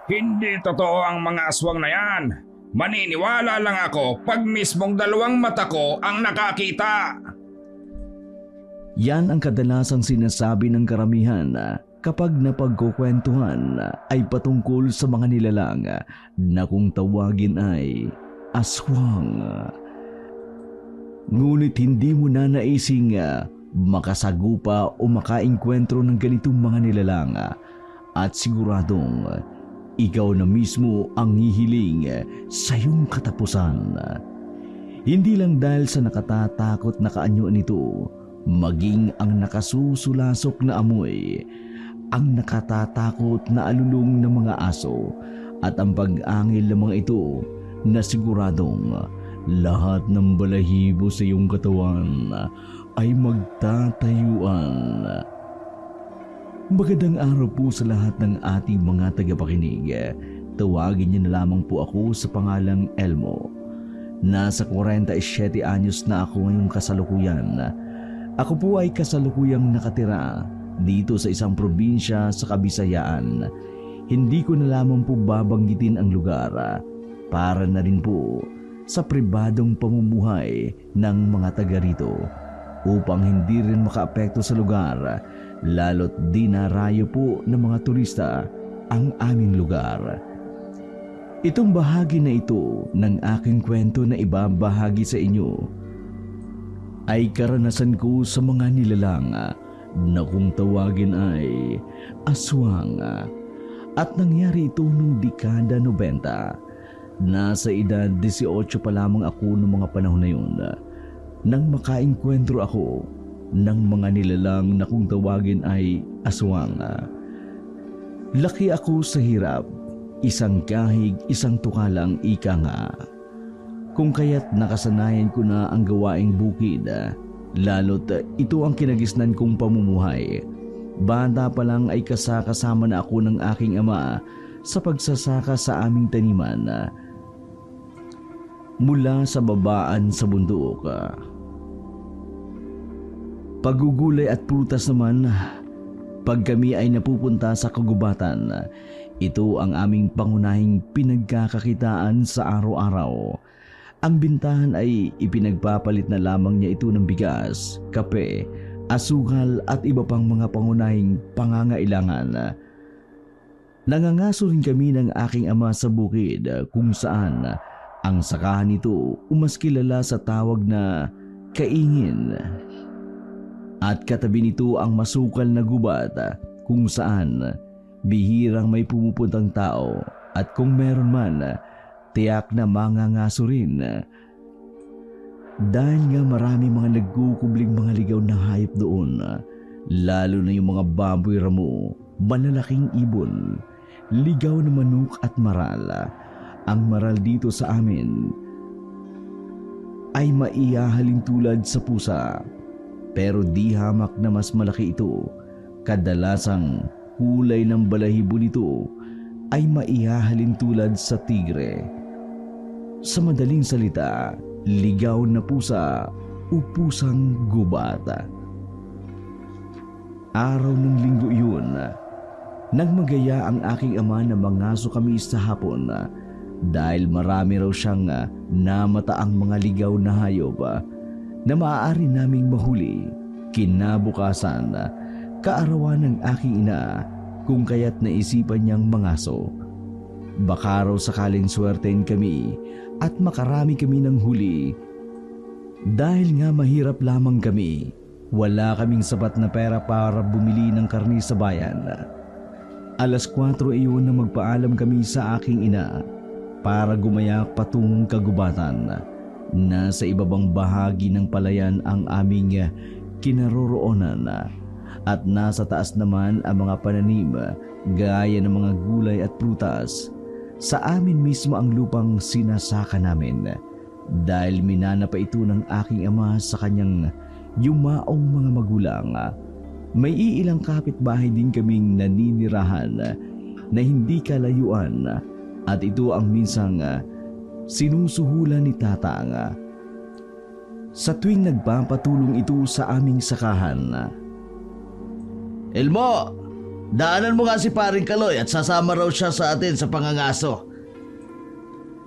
Hindi totoo ang mga aswang na yan. Maniniwala lang ako pag mismong dalawang mata ko ang nakakita. Yan ang kadalasang sinasabi ng karamihan kapag napagkukwentuhan ay patungkol sa mga nilalang na kung tawagin ay aswang. Ngunit hindi mo na naising makasagupa o makaengkwentro ng ganitong mga nilalang at siguradong ikaw na mismo ang hihiling sa iyong katapusan. Hindi lang dahil sa nakatatakot na kaanyo nito, maging ang nakasusulasok na amoy, ang nakatatakot na alulong ng mga aso at ang pag-angil ng mga ito na siguradong lahat ng balahibo sa iyong katawan ay magtatayuan. Magandang araw po sa lahat ng ating mga tagapakinig. Tawagin niyo na lamang po ako sa pangalang Elmo. Nasa 47 anyos na ako ngayong kasalukuyan. Ako po ay kasalukuyang nakatira dito sa isang probinsya sa Kabisayaan. Hindi ko na lamang po babanggitin ang lugar para na rin po sa pribadong pamumuhay ng mga taga rito upang hindi rin makaapekto sa lugar lalo't dinarayo po ng mga turista ang aming lugar. Itong bahagi na ito ng aking kwento na ibabahagi sa inyo ay karanasan ko sa mga nilalang na kung tawagin ay aswang at nangyari ito noong dekada 90. Nasa edad 18 pa lamang ako noong mga panahon na yun nang makaengkwentro ako ng mga nilalang na kung tawagin ay aswang. Laki ako sa hirap, isang kahig, isang tukalang ika nga. Kung kaya't nakasanayan ko na ang gawaing bukid, lalo't ito ang kinagisnan kong pamumuhay. Bata pa lang ay kasama na ako ng aking ama sa pagsasaka sa aming taniman mula sa babaan sa bundok. Pagugulay at prutas naman, pag kami ay napupunta sa kagubatan, ito ang aming pangunahing pinagkakakitaan sa araw-araw. Ang bintahan ay ipinagpapalit na lamang niya ito ng bigas, kape, asukal at iba pang mga pangunahing pangangailangan. Nangangaso rin kami ng aking ama sa bukid kung saan ang sakahan nito umaskilala sa tawag na kaingin. At katabi nito ang masukal na gubat kung saan bihirang may pumupuntang tao at kung meron man, tiyak na mangangaso rin. Dahil nga marami mga nagkukubling mga ligaw na hayop doon, lalo na yung mga baboy ramo, malalaking ibon, ligaw na manok at maral. Ang maral dito sa amin ay maihahalin tulad sa pusa, pero di hamak na mas malaki ito. Kadalasang kulay ng balahibo nito ay maihahalin tulad sa tigre. Sa madaling salita, ligaw na pusa o pusang gubat. Araw ng linggo yun, nagmagaya ang aking ama na mangaso kami sa hapon dahil marami raw siyang namataang mga ligaw na hayop na maaari naming mahuli. Kinabukasan, kaarawan ng aking ina kung kaya't naisipan niyang mangaso. Baka raw sakaling swertein kami at makarami kami ng huli. Dahil nga mahirap lamang kami, wala kaming sapat na pera para bumili ng karni sa bayan. 4:00 iyon na magpaalam kami sa aking ina para gumayak patungong kagubatan. Nasa ibabang bahagi ng palayan ang aming kinaroroonan at nasa taas naman ang mga pananim gaya ng mga gulay at prutas. Sa amin mismo ang lupang sinasaka namin dahil minana pa ito ng aking ama sa kanyang yumaong mga magulang. May iilang kapitbahay din kaming naninirahan na hindi kalayuan at ito ang minsang sinusuhulan ni Tatang. Sa tuwing nagpapatulong ito sa aming sakahan, "Elmo, Daanan mo nga si paring Kaloy at sasama raw siya sa atin sa pangangaso.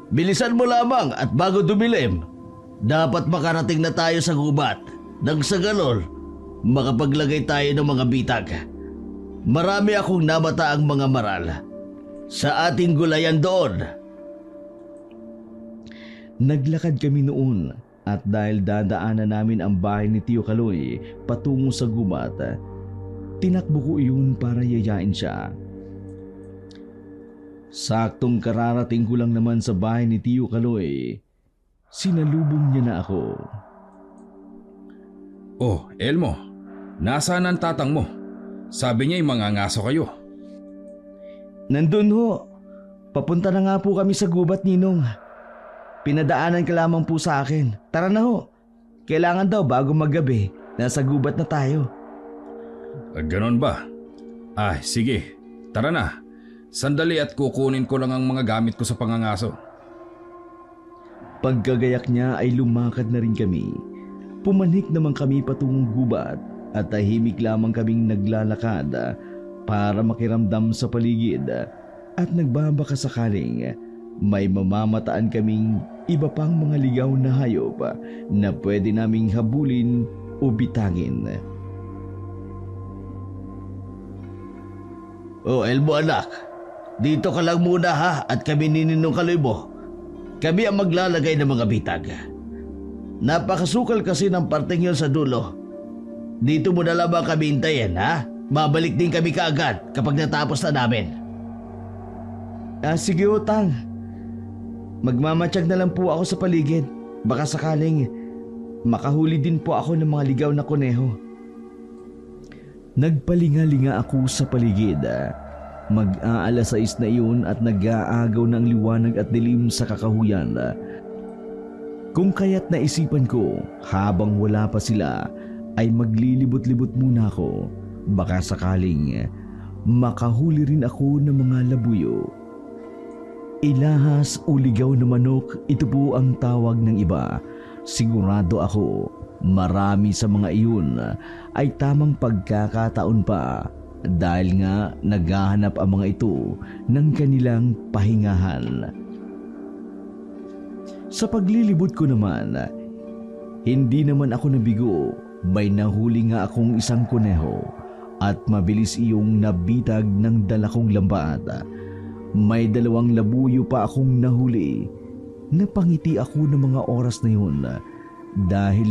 Bilisan mo lamang at bago dumilim, dapat makarating na tayo sa gubat. Nang sa ganon, makapaglagay tayo ng mga bitag. Marami akong namataang mga maral sa ating gulayan doon. Naglakad kami noon at dahil dadaanan namin ang bahay ni Tio Kaloy patungo sa gubat, tinakbo ko iyon para yayain siya. Saktong kararating ko lang naman sa bahay ni Tio Kaloy, sinalubong niya na ako. Oh, Elmo, nasaan ang tatang mo? Sabi niya mangangaso kayo. Nandun ho. Papunta na nga po kami sa gubat, Ninong. Pinadaanan ka lamang po sa akin. Tara na ho. Kailangan daw bago maggabi, nasa gubat na tayo. Ganon ba? Sige. Tara na. Sandali at kukunin ko lang ang mga gamit ko sa pangangaso. Pagkagayak niya ay lumakad na rin kami. Pumanik naman kami patungong gubat at tahimik lamang kaming naglalakad para makiramdam sa paligid at nagbabaka sakaling may mamamataan kaming iba pang mga ligaw na hayop na pwede naming habulin o bitangin. Oh, Elmo anak, dito ka lang muna ha at kami ni Ninong Kaloy mo. Kami ang maglalagay ng mga bitag. Napakasukal kasi ng parteng yun sa dulo. Dito mo na lamang kami hintayin, ha? Babalik din kami kaagad kapag natapos na namin. Sige utang. Magmamatsyag na lang po ako sa paligid. Baka sakaling makahuli din po ako ng mga ligaw na kuneho. Nagpalinga-linga ako sa paligid. Mag-aalas 6 na iyon at nag-aagaw ng liwanag at dilim sa kakahuyan. Kung kaya't naisipan ko, habang wala pa sila, ay maglilibot-libot muna ako. Baka sakaling makahuli rin ako ng mga labuyo. Ilahas o ligaw na manok, ito po ang tawag ng iba. Sigurado ako, marami sa mga iyon ay tamang pagkakataon pa dahil nga naghahanap ang mga ito ng kanilang pahingahan. Sa paglilibot ko naman, hindi naman ako nabigo. May nahuli nga akong isang kuneho at mabilis iyong nabitag ng dala kong lambat. May 2 labuyo pa akong nahuli. Napangiti ako ng mga oras na yun dahil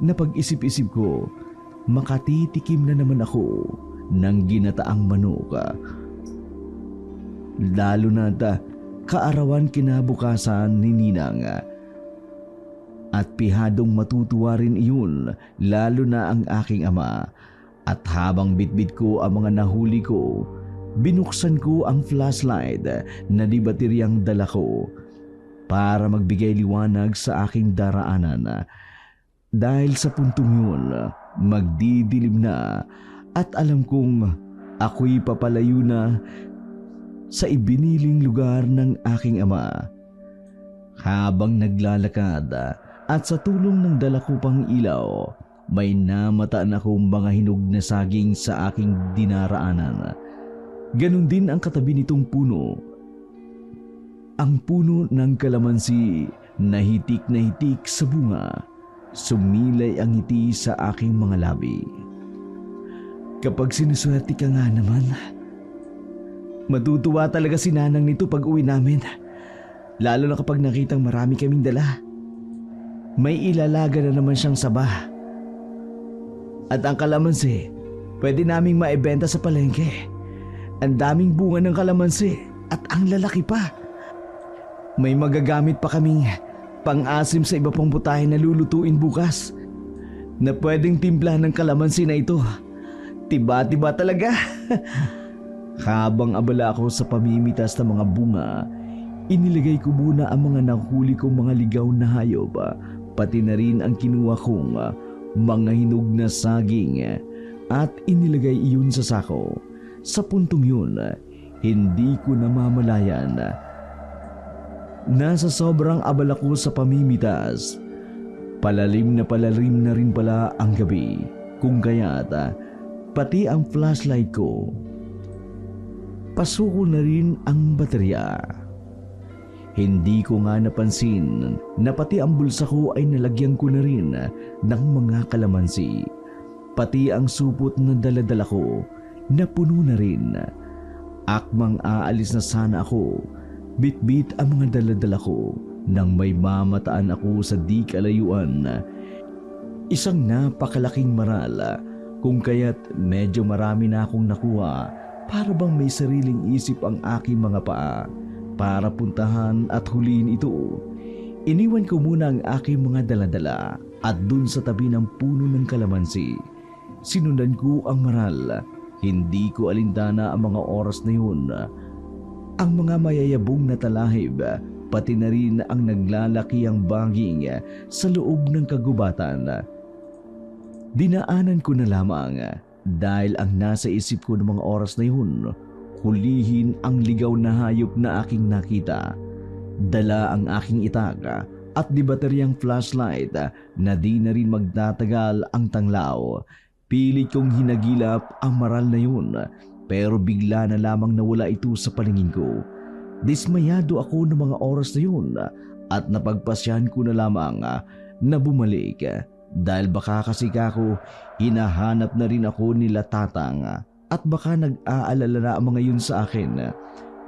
napag-isip-isip ko, makatitikim na naman ako ng ginataang manok. Lalo na kaarawan kinabukasan ni Ninang. At pihadong matutuwa rin iyon, lalo na ang aking ama. At habang bitbit ko ang mga nahuli ko, binuksan ko ang flashlight na di bateryang dala ko para magbigay liwanag sa aking daraanan. Dahil sa puntong yun, magdidilim na at alam kong ako'y papalayo na sa ibiniling lugar ng aking ama. Habang naglalakad at sa tulong ng dala ko pang ilaw, may namataan akong mga hinog na saging sa aking dinaraanan. Ganon din ang katabi nitong puno. Ang puno ng kalamansi na hitik sa bunga. Sumilay ang ngiti sa aking mga labi. Kapag sinuswerte ka nga naman, matutuwa talaga si Nanang nito pag uwi namin. Lalo na kapag nakitang marami kaming dala. May ilalaga na naman siyang saba. At ang kalamansi, pwede naming maibenta sa palengke. Ang daming bunga ng kalamansi at ang lalaki pa. May magagamit pa kaming pang-asim sa iba pang putahe na lulutuin bukas na pwedeng timpla ng kalamansi na ito. Tiba-tiba talaga. Habang abala ako sa pamimitas ng mga bunga, inilagay ko muna ang mga nahuli kong mga ligaw na hayop, pati na rin ang kinuha kong mga hinog na saging at inilagay iyon sa sako. Sa puntong yun, hindi ko namamalayan. Nasa sobrang abala ko sa pamimitas, palalim na rin pala ang gabi. Kung kaya't pati ang flashlight ko pasuko na rin ang baterya. Hindi ko nga napansin na pati ang bulsa ko ay nalagyan ko na rin ng mga kalamansi. Pati ang supot na daladala ko na puno na rin. Akmang aalis na sana ako, bitbit ang mga daladala ko nang may mamataan ako sa di kalayuan. Isang napakalaking maral, kung kaya't medyo marami na akong nakuha, para bang may sariling isip ang aking mga paa para puntahan at huliin ito. Iniwan ko muna ang aking mga daladala at dun sa tabi ng puno ng kalamansi. Sinundan ko ang maral. Hindi ko alintana ang mga oras na yun. Ang mga mayayabong na talahib, pati na rin ang naglalaki ang banging sa loob ng kagubatan. Dinaanan ko na lamang dahil ang nasa isip ko ng mga oras na yun, hulihin ang ligaw na hayop na aking nakita. Dala ang aking itak at di bateryang flashlight na di na rin magtatagal ang tanglaw. Pilit kong hinagilap ang maral na yun, pero bigla na lamang nawala ito sa paningin ko. Dismayado ako ng mga oras na yun at napagpasyahan ko na lamang na bumalik dahil baka kasi kako hinahanap na rin ako nila Tatang at baka nag-aalala na ang mga yun sa akin.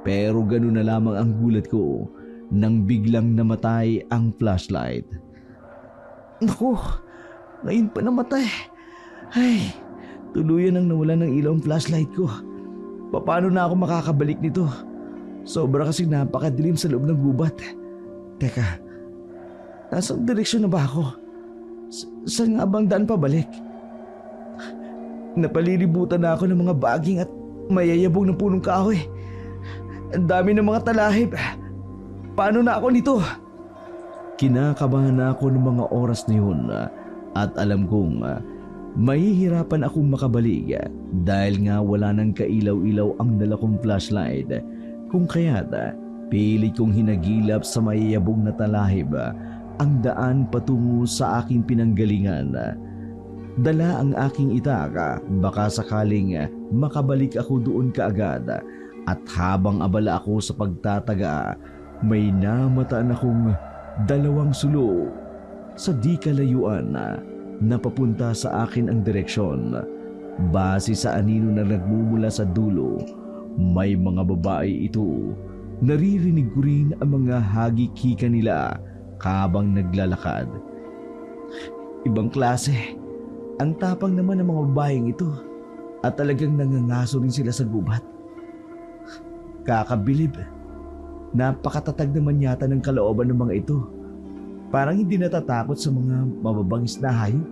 Pero ganoon na lamang ang gulat ko nang biglang namatay ang flashlight. Naku, ngayon pa namatay. Ay, tuluyan ang nawala ng ilaw ang flashlight ko. Paano na ako makakabalik nito? Sobra kasi napakadilim sa loob ng gubat. Teka, nasang direksyon na ba ako? Saan nga bang daan pabalik? Napalilibutan na ako ng mga baging at mayayabong ng punong kahoy. Ang dami ng mga talahib. Paano na ako nito? Kinakabahan na ako ng mga oras na yun at alam kong mahihirapan akong makabalik dahil nga wala nang kailaw-ilaw ang dala kong flashlight. Kung kaya't pilit kong hinagilap sa mayayabong na talahib ang daan patungo sa aking pinanggalingan. Dala ang aking itak, baka sakaling makabalik ako doon kaagad. At habang abala ako sa pagtataga, may namataan akong dalawang sulo sa di kalayuan na papunta sa akin ang direksyon. Base sa anino na nagmumula sa dulo, may mga babae ito. Naririnig ko rin ang mga hagik-hika nila habang naglalakad. Ibang klase. Ang tapang naman ng mga babaeng ito at talagang nangangaso rin sila sa gubat. Kakabilib. Napakatatag naman yata ng kalooban ng mga ito. Parang hindi natatakot sa mga mababangis na hayop.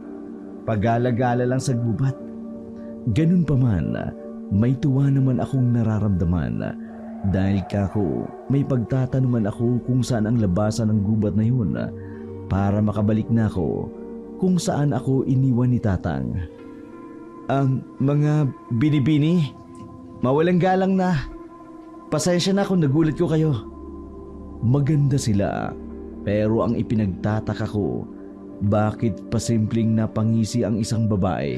Pagala-gala lang sa gubat. Ganun pa man, may tuwa naman akong nararamdaman dahil kako may pagtatanuman ako kung saan ang labasan ng gubat na yun para makabalik na ako kung saan ako iniwan ni Tatang. Ang mga binibini, mawalang galang na. Pasensya na kung nagulat ko kayo. Maganda sila, pero ang ipinagtataka ko, bakit pasimpleng napangisi ang isang babae?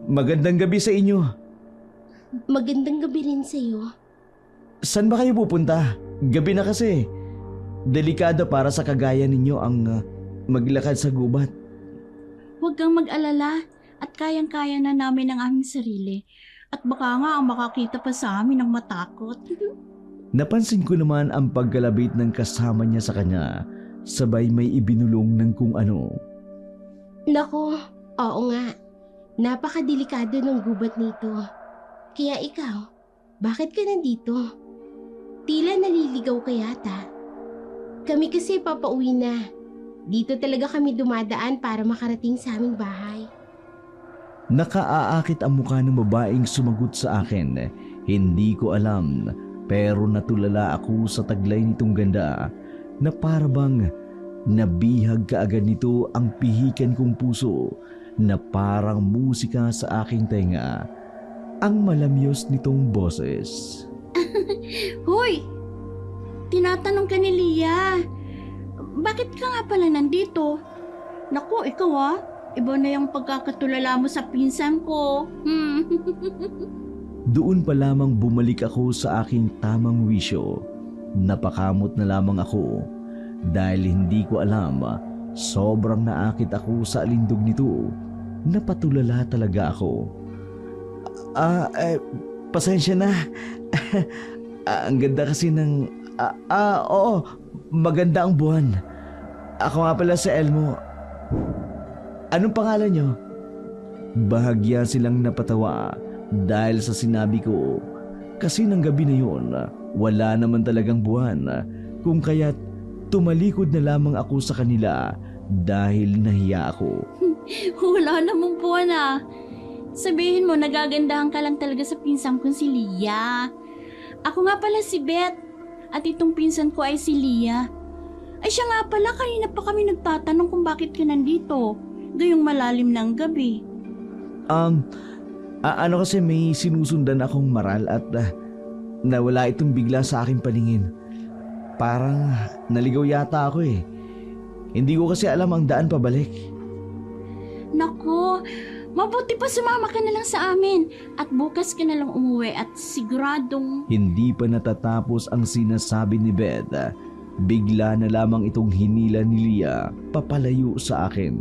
Magandang gabi sa inyo. Magandang gabi rin sa iyo. Saan ba kayo pupunta? Gabi na kasi. Delikado para sa kagaya ninyo ang maglakad sa gubat. Huwag kang mag-alala at kayang-kaya na namin ang aming sarili. At baka nga ang makakita pa sa amin ng matakot. Napansin ko naman ang pagkalabit ng kasama niya sa kanya, sabay may ibinulong ng kung ano. Nako, oo nga. Napakadelikado ng gubat nito. Kaya ikaw, bakit ka nandito? Tila naliligaw ka yata. Kami kasi papauwi na. Dito talaga kami dumadaan para makarating sa aming bahay. Nakaaakit ang mukha ng babaeng sumagot sa akin. Hindi ko alam, pero natulala ako sa taglay nitong ganda na parabang nabihag kaagad nito ang pihikan kong puso na parang musika sa aking tenga. Ang malamyos nitong boses. Hoy! Tinatanong ka ni Lia. Bakit ka nga pala nandito? Naku, ikaw iba na yung pagkakatulala mo sa pinsan ko. Doon pa lamang bumalik ako sa aking tamang wisyo. Napakamot na lamang ako dahil hindi ko alam, sobrang naakit ako sa alindog nito. Napatulala talaga ako. Pasensya na. Ang ganda kasi ng... oo, maganda ang buwan. Ako nga pala si Elmo. Anong pangalan niyo? Bahagya silang napatawa dahil sa sinabi ko. Kasi ng gabi na yun, wala naman talagang buwan. Kung kaya't tumalikod na lamang ako sa kanila dahil nahiya ako. Wala namang buwan ah. Sabihin mo, nagagandahan ka lang talaga sa pinsan kong si Lia. Ako nga pala si Beth. At itong pinsan ko ay si Lia. Ay siya nga pala, kanina pa kami nagtatanong kung bakit ka nandito. Gayong malalim ng gabi. Ano kasi may sinusundan akong maral at nawala itong bigla sa aking paningin. Parang naligaw yata ako eh. Hindi ko kasi alam ang daan pabalik. Nako, mabuti pa sumama ka na lang sa amin. At bukas ka na lang umuwi at siguradong... Hindi pa natatapos ang sinasabi ni Beth. Bigla na lamang itong hinila ni Lia papalayo sa akin.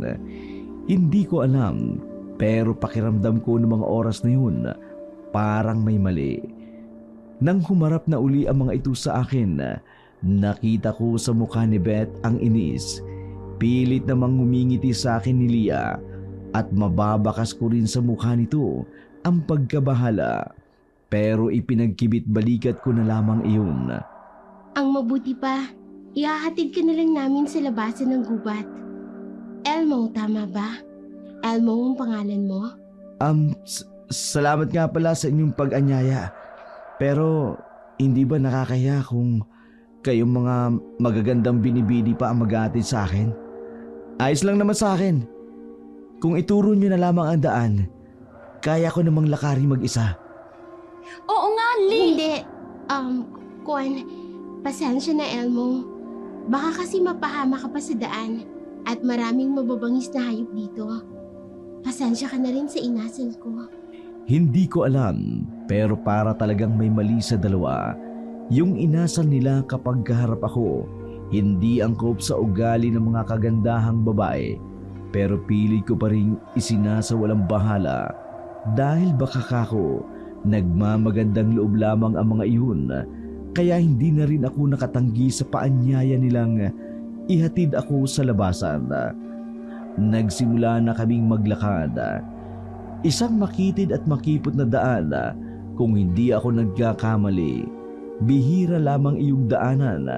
Hindi ko alam, pero pakiramdam ko ng mga oras na yun, parang may mali. Nang humarap na uli ang mga ito sa akin, nakita ko sa mukha ni Beth ang inis. Pilit namang humingiti sa akin ni Lia at mababakas ko rin sa mukha nito ang pagkabahala. Pero ipinagkibit balikat ko na lamang iyon. Ang mabuti pa, ihahatid ka na lang namin sa labasan ng gubat. Elmo, tama ba? Elmo ang pangalan mo? Salamat nga pala sa inyong pag-anyaya. Pero hindi ba nakakaya kung kayong mga magagandang binibini pa ang mag-aatid sa akin? Ayos lang naman sa akin. Kung ituro nyo na lamang ang daan, kaya ko namang lakari mag-isa. Oo nga, Lee! Hindi. Pasensya na Elmo. Baka kasi mapahama ka pa sa daan at maraming mababangis na hayop dito. Pasensya ka na rin sa inasal ko. Hindi ko alam, pero para talagang may mali sa dalawa. Yung inasal nila kapag kaharap ako, hindi angkop sa ugali ng mga kagandahang babae. Pero pilit ko pa rin isinasawalang bahala dahil baka kako nagmamagandang loob lamang ang mga iyon, kaya hindi na rin ako nakatanggi sa paanyaya nilang ihatid ako sa labasan. Nagsimula na kaming maglakad. Isang makitid at makipot na daan, kung hindi ako nagkakamali. Bihira lamang iyong daanan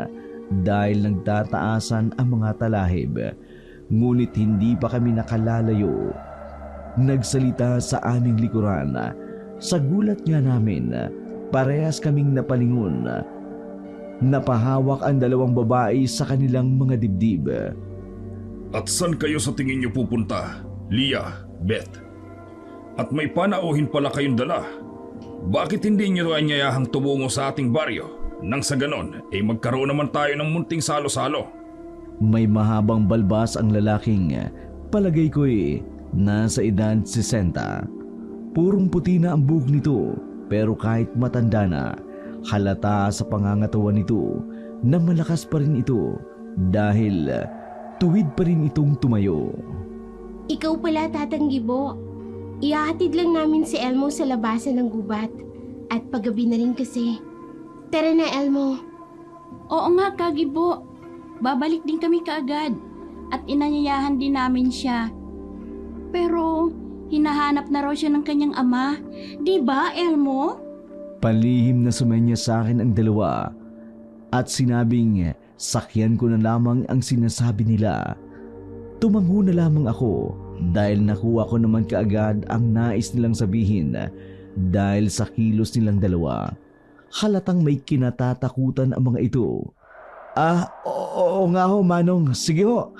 dahil nagtataasan ang mga talahib. Ngunit hindi pa kami nakalalayo. Nagsalita sa aming likuran. Sa gulat nga namin, parehas kaming napalingon. Napahawak ang dalawang babae sa kanilang mga dibdib. At saan kayo sa tingin niyo pupunta, Lia, Beth? At may panauhin pala kayong dala. Bakit hindi niyo anyayahang tumungo sa ating baryo? Nang sa ganon, magkaroon naman tayo ng munting salo-salo. May mahabang balbas ang lalaking, palagay ko'y nasa edad 60. Purong puti na ang buhok nito, pero kahit matanda na, halata sa pangangatawan nito na malakas pa rin ito dahil tuwid pa rin itong tumayo. Ikaw pala, Tatang Gibo. Ihahatid lang namin si Elmo sa labasan ng gubat. At paggabi na rin kasi. Tara na, Elmo. Oo nga, Kagibo. Babalik din kami kaagad. At inanyayahan din namin siya. Pero hinahanap na raw siya ng kanyang ama. Di ba, Elmo? Palihim na sumenya sa akin ang dalawa at sinabing sakyan ko na lamang ang sinasabi nila. Tumango na lamang ako dahil nakuha ko naman kaagad ang nais nilang sabihin dahil sa kilos nilang dalawa. Halatang may kinatatakutan ang mga ito. Oo nga ho, Manong. Sige ho,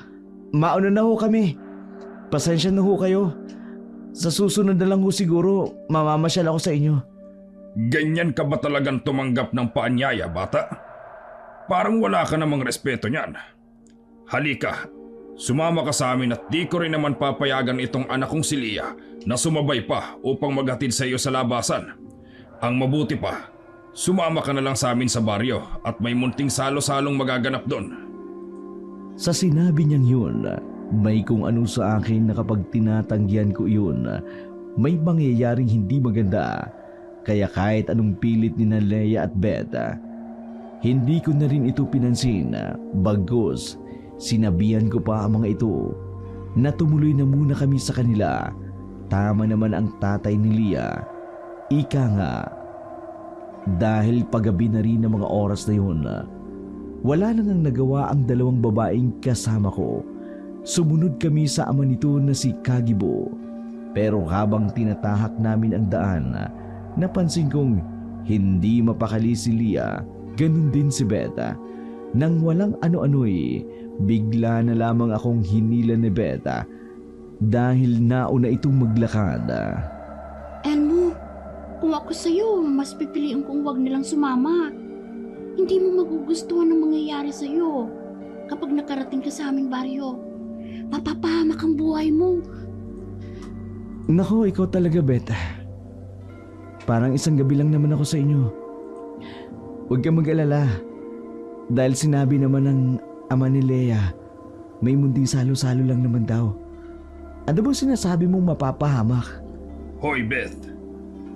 mauna na ho kami. Pasensya na ho kayo. Sa susunod na lang ho siguro, mamamasyal ako sa inyo. Ganyan ka ba talagang tumanggap ng paanyaya, bata? Parang wala ka namang respeto niyan. Halika, sumama ka sa amin at di ko rin naman papayagan itong anak kong si Lia na sumabay pa upang maghatid sa iyo sa labasan. Ang mabuti pa, sumama ka na lang sa amin sa baryo at may munting salo-salong magaganap doon. Sa sinabi niyang yun, may kung ano sa akin na kapag tinatanggihan ko yun, may mangyayaring hindi maganda. Kaya kahit anong pilit ni Leia at Beth, hindi ko na rin ito pinansin. Bagkus, sinabihan ko pa ang mga ito na tumuloy na muna kami sa kanila. Tama naman ang tatay ni Leah. Ika nga, dahil paggabi na rin ng mga oras na yun, wala na nang nagawa ang dalawang babaeng kasama ko. Sumunod kami sa ama nito na si Kagibo. Pero habang tinatahak namin ang daan, napansin kong hindi mapakali si Leah, ganun din si Beth. Nang walang ano-ano'y, bigla na lamang akong hinila ni Beth dahil nauna itong maglakad. Elmo, kung ako sa'yo, mas pipiliin kong wag nilang sumama. Hindi mo magugustuhan ang mangyayari sa'yo kapag nakarating ka sa aming baryo. Mapapahamak ang buhay mo. Nako, ikaw talaga, Beth. Parang isang gabi lang naman ako sa inyo. Huwag kang mag-alala. Dahil sinabi naman ng ama ni Leia, may munting salo-salo lang naman daw. Ano ba sinasabi mong mapapahamak? Hoy Beth,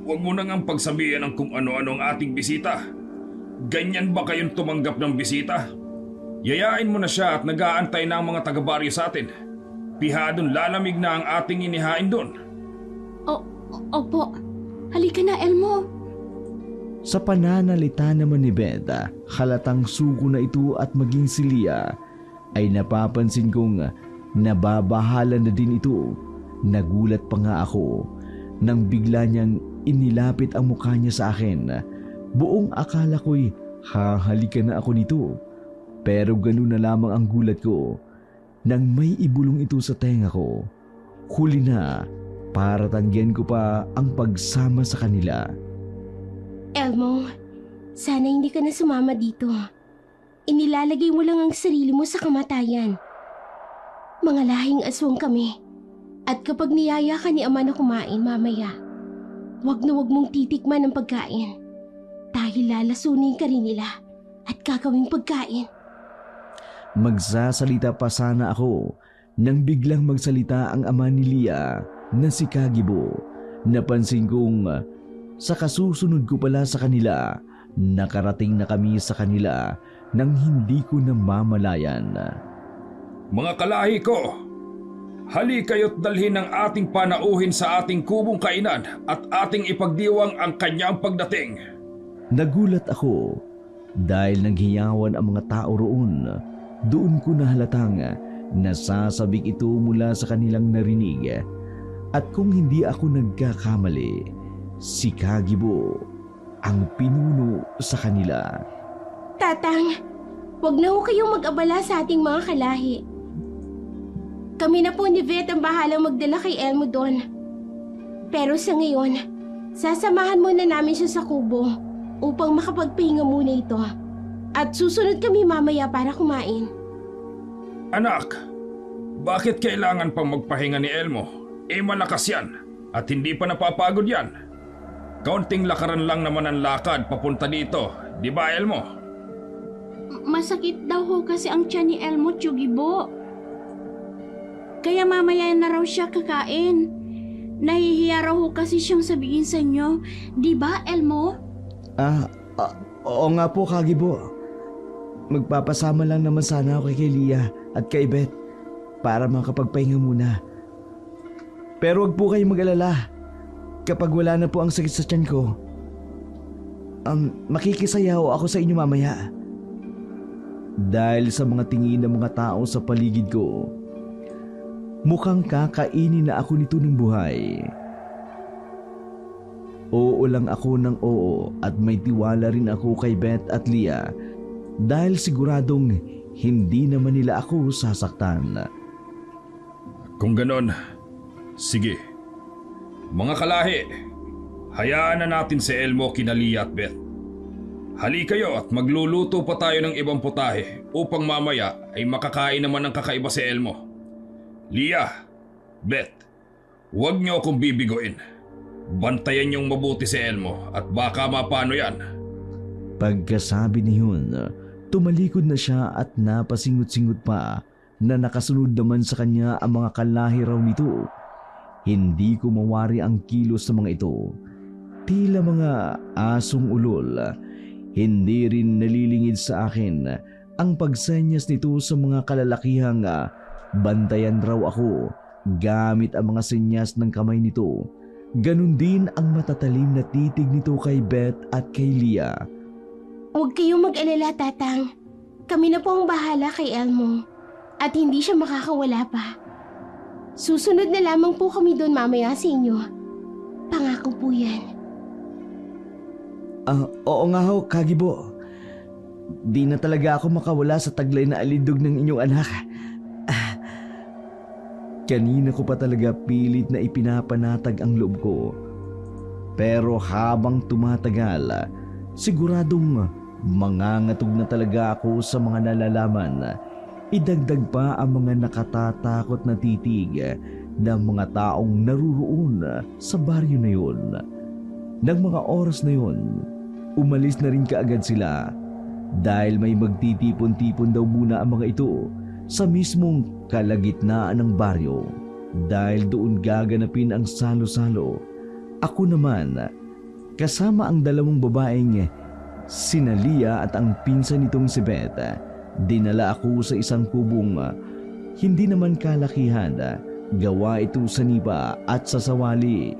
huwag mo nang ang pagsabihan ng kung ano-ano ang ating bisita. Ganyan ba kayong tumanggap ng bisita? Yayain mo na siya at nag-aantay na ang mga taga-baryo sa atin. Pihadong lalamig na ang ating inihain doon. Opo. Halika na, Elmo. Sa pananalita naman ni Beth, halatang suko na ito at maging si Leah ay napapansin kong nababahala na din ito. Nagulat pa nga ako nang bigla niyang inilapit ang mukha niya sa akin. Buong akala ko'y hahalikan na ako nito. Pero ganun na lamang ang gulat ko nang may ibulong ito sa tenga ko. Huli na, para tanggihan ko pa ang pagsama sa kanila. Elmo, sana hindi ka na sumama dito. Inilalagay mo lang ang sarili mo sa kamatayan. Mga lahing aswang kami. At kapag niyaya ka ni ama na kumain mamaya, wag na wag mong titikman ang pagkain. Dahil lalasunin ka rin nila at gagawing pagkain. Magsasalita pa sana ako nang biglang magsalita ang ama ni Leah na si Kagibo. Napansin kong sa kasusunod ko pala sa kanila, nakarating na kami sa kanila nang hindi ko namamalayan. Mga kalahi ko, hali kayo't dalhin ang ating panauhin sa ating kubong kainan at ating ipagdiwang ang kanyang pagdating. Nagulat ako dahil naghiyawan ang mga tao roon. Doon ko nahalatang nasasabik ito mula sa kanilang narinig. At kung hindi ako nagkakamali, si Kagibo ang pinuno sa kanila. Tatang, wag na ho kayong mag-abala sa ating mga kalahi. Kami na po ni Beth ang bahalang magdala kay Elmo doon. Pero sa ngayon, sasamahan muna namin siya sa kubo upang makapagpahinga muna ito. At susunod kami mamaya para kumain. Anak, bakit kailangan pang magpahinga ni Elmo? Malakas yan at hindi pa napapagod yan. Kaunting lakaran lang naman ang lakad papunta dito, di ba Elmo? Masakit daw ho kasi ang tiyan ni Elmo, Tsugibo. Kaya mamaya na raw siya kakain. Nahihiya raw ho kasi siyang sabihin sa inyo, di ba Elmo? Oo nga po, Kagibo. Magpapasama lang naman sana ako kay Leah at kay Beth para makapagpahinga muna. Pero wag po kayong mag-alala. Kapag wala na po ang sakit sa tiyan ko, makikisayaw ako sa inyo mamaya. Dahil sa mga tingin ng mga tao sa paligid ko, mukhang kakainin na ako nito ng buhay. Oo lang ako ng oo at may tiwala rin ako kay Beth at Leah dahil siguradong hindi naman nila ako sasaktan. Kung ganon, sige. Mga kalahi, hayaan na natin si Elmo kina Leah at Beth. Hali kayo at magluluto pa tayo ng ibang putahe upang mamaya ay makakain naman ng kakaiba si Elmo. Leah, Beth, huwag niyo akong bibigoin. Bantayan niyong mabuti si Elmo at baka mapano yan. Pagkasabi ni Hyun, tumalikod na siya at napasingot-singot pa na nakasunod naman sa kanya ang mga kalahi raw nito. Hindi ko mawari ang kilos ng mga ito. Tila mga asong ulol. Hindi rin nalilingid sa akin ang pagsenyas nito sa mga kalalakihang bantayan raw ako gamit ang mga senyas ng kamay nito. Ganon din ang matatalim na titig nito kay Beth at kay Leah. Huwag kayong mag-alala, Tatang. Kami na po ang bahala kay Elmo. At hindi siya makakawala pa. Susunod na lamang po kami doon mamaya sa inyo. Pangako po yan. Oo nga ho, Kagibo. Di na talaga ako makawala sa taglay na alindog ng inyong anak. Kanina ko pa talaga pilit na ipinapanatag ang loob ko. Pero habang tumatagal, siguradong mangangatog na talaga ako sa mga nalalaman. Idagdag pa ang mga nakatatakot na titig ng mga taong naruroon sa baryo na yun. Nang mga oras na yun, umalis na rin kaagad sila dahil may magtitipon-tipon daw muna ang mga ito sa mismong kalagitnaan ng baryo dahil doon gaganapin ang salo-salo. Ako naman, kasama ang dalawang babaeng sina Leah at ang pinsan nitong si Beth, dinala ako sa isang kubong hindi naman kalakihan. Gawa ito sa nipa at sa sawali.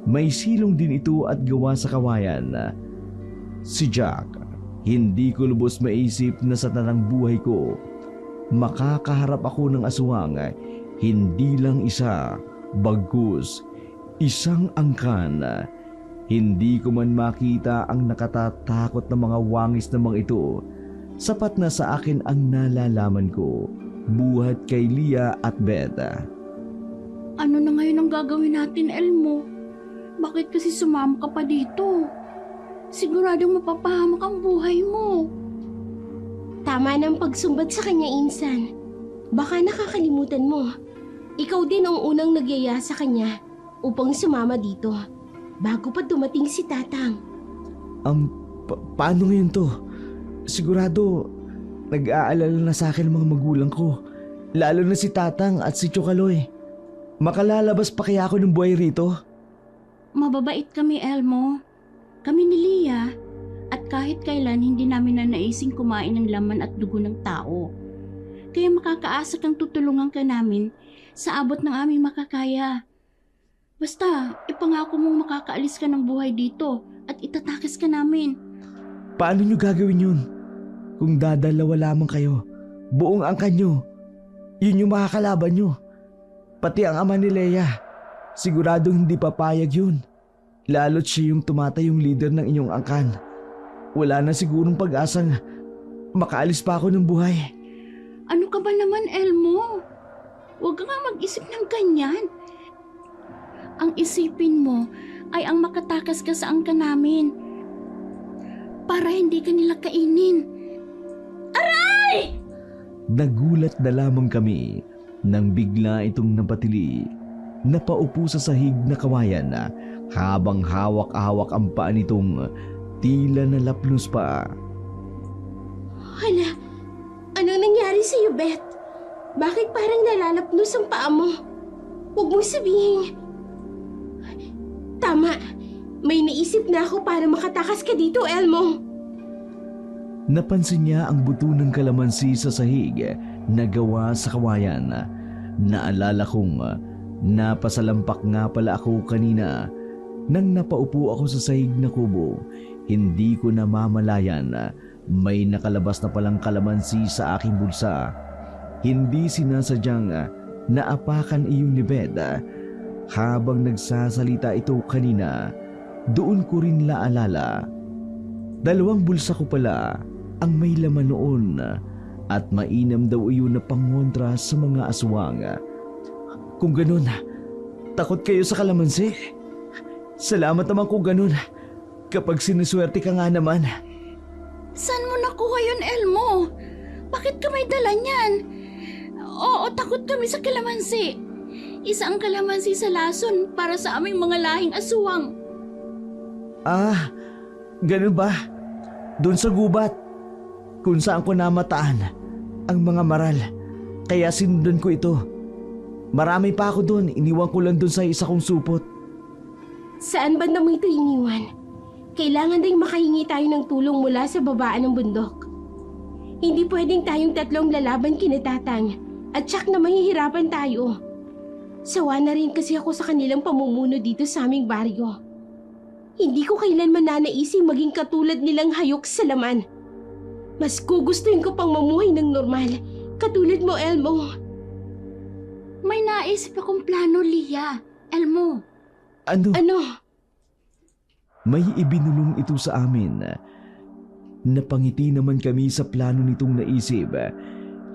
May silong din ito at gawa sa kawayan. Si Jack, hindi ko lubos maisip na sa tanang buhay ko makakaharap ako ng aswang, hindi lang isa, bagkus isang angkan. Hindi ko man makita ang nakatatakot na mga wangis na mga ito. Sapat na sa akin ang nalalaman ko, buhat kay Leah at Beth. Ano na ngayon ang gagawin natin, Elmo? Bakit kasi sumama ka pa dito? Siguradong mapapahamak ang buhay mo. Tama ng pagsumbat sa kanya, Insan. Baka nakakalimutan mo. Ikaw din ang unang nagyaya sa kanya upang sumama dito bago pa dumating si Tatang. Paano ngayon to? Sigurado, nag-aalala na sa akin ang mga magulang ko. Lalo na si Tatang at si Chokaloy. Makalalabas pa kaya ako ng buhay rito? Mababait kami, Elmo. Kami ni Leah. At kahit kailan hindi namin nanaising kumain ng laman at dugo ng tao. Kaya makakaasa kang tutulungan ka namin sa abot ng aming makakaya. Basta, ipangako mong makakaalis ka ng buhay dito at itatakas ka namin. Paano nyo gagawin yun? Kung dadalawa lamang kayo, buong angkan nyo, yun yung makakalaban nyo. Pati ang ama ni Leia, siguradong hindi papayag yun. Lalo't siya yung tumatayong leader ng inyong angkan. Wala na sigurong pag-asang makaalis pa ako ng buhay. Ano ka ba naman, Elmo? Huwag ka nga mag-isip ng ganyan. Ang isipin mo ay ang makatakas ka sa angkan namin para hindi ka nila kainin. Aray! Nagulat na lamang kami nang bigla itong napatili. Napaupo sa sahig na kawayan habang hawak-hawak ang paa nitong tila nalapnos pa. Hala, anong nangyari sa'yo, Beth? Bakit parang nalalapnos ang paa mo? Huwag mong sabihin. Tama, may naisip na ako para makatakas ka dito, Elmo. Napansin niya ang buto ng kalamansi sa sahig na gawa sa kawayan. Naalala kong napasalampak nga pala ako kanina nang napaupo ako sa sahig na kubo. Hindi ko namamalayan may nakalabas na palang kalamansi sa aking bulsa. Hindi sinasadyang naapakan iyon ni Beth. Habang nagsasalita ito kanina, doon ko rin naalala. 2 bulsa ko pala ang may laman noon at mainam daw iyon na pangontra sa mga aswang. Kung ganun, takot kayo sa kalamansi? Salamat naman kung ganun. Kapag sinuswerte ka nga naman. Saan mo nakuha yun, Elmo? Bakit ka may dala niyan? Oo, takot kami sa kalamansi. Isa ang kalamansi sa lason para sa aming mga lahing aswang. Ah, ganun ba? Doon sa gubat, kung saan ko namataan ang mga maral. Kaya sinundan ko ito. Marami pa ako doon, iniwan ko lang doon sa isa kong supot. Saan banda mo ito iniwan? Kailangan ding makahingi tayo ng tulong mula sa babaan ng bundok. Hindi pwedeng tayong tatlong lalaban kinatatang at tsak na mahihirapan tayo. Sawa na rin kasi ako sa kanilang pamumuno dito sa aming baryo. Hindi ko kailanman nanaising maging katulad nilang hayok sa laman. Mas gugustuhin ko pang mamuhay ng normal, katulad mo, Elmo. May naisip akong plano, Lia. Elmo. Ano? May ibinulong ito sa amin. Napangiti naman kami sa plano nitong naisip.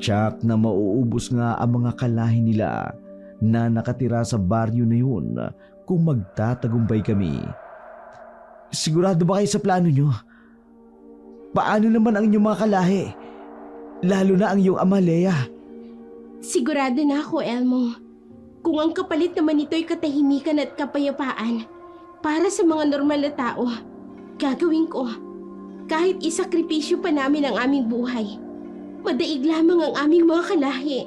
Tsak na mauubos nga ang mga kalahi nila na nakatira sa baryo na yun kung magtatagumpay kami. Sigurado ba kayo sa plano nyo? Paano naman ang inyong mga kalahi? Lalo na ang iyong ama, Leia. Sigurado na ako, Elmo. Kung ang kapalit naman ito'y katahimikan at kapayapaan para sa mga normal na tao, gagawin ko. Kahit isakripisyo pa namin ang aming buhay, madaig lamang ang aming mga kalahi.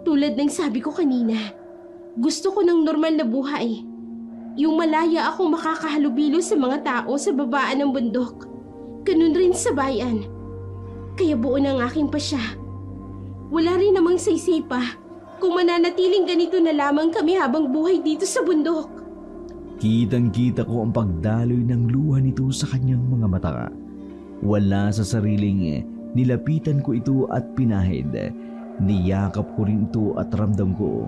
Tulad ng sabi ko kanina, gusto ko ng normal na buhay. Yung malaya akong makakahalubilo sa mga tao sa babaan ng bundok. Ganun rin sa bayan. Kaya buo ng aking pasya. Wala rin namang saysay pa kung mananatiling ganito na lamang kami habang buhay dito sa bundok. Kitang-kita ko ang pagdaloy ng luha nito sa kanyang mga mata. Wala sa sariling nilapitan ko ito at pinahid. Niyakap ko rin ito at ramdam ko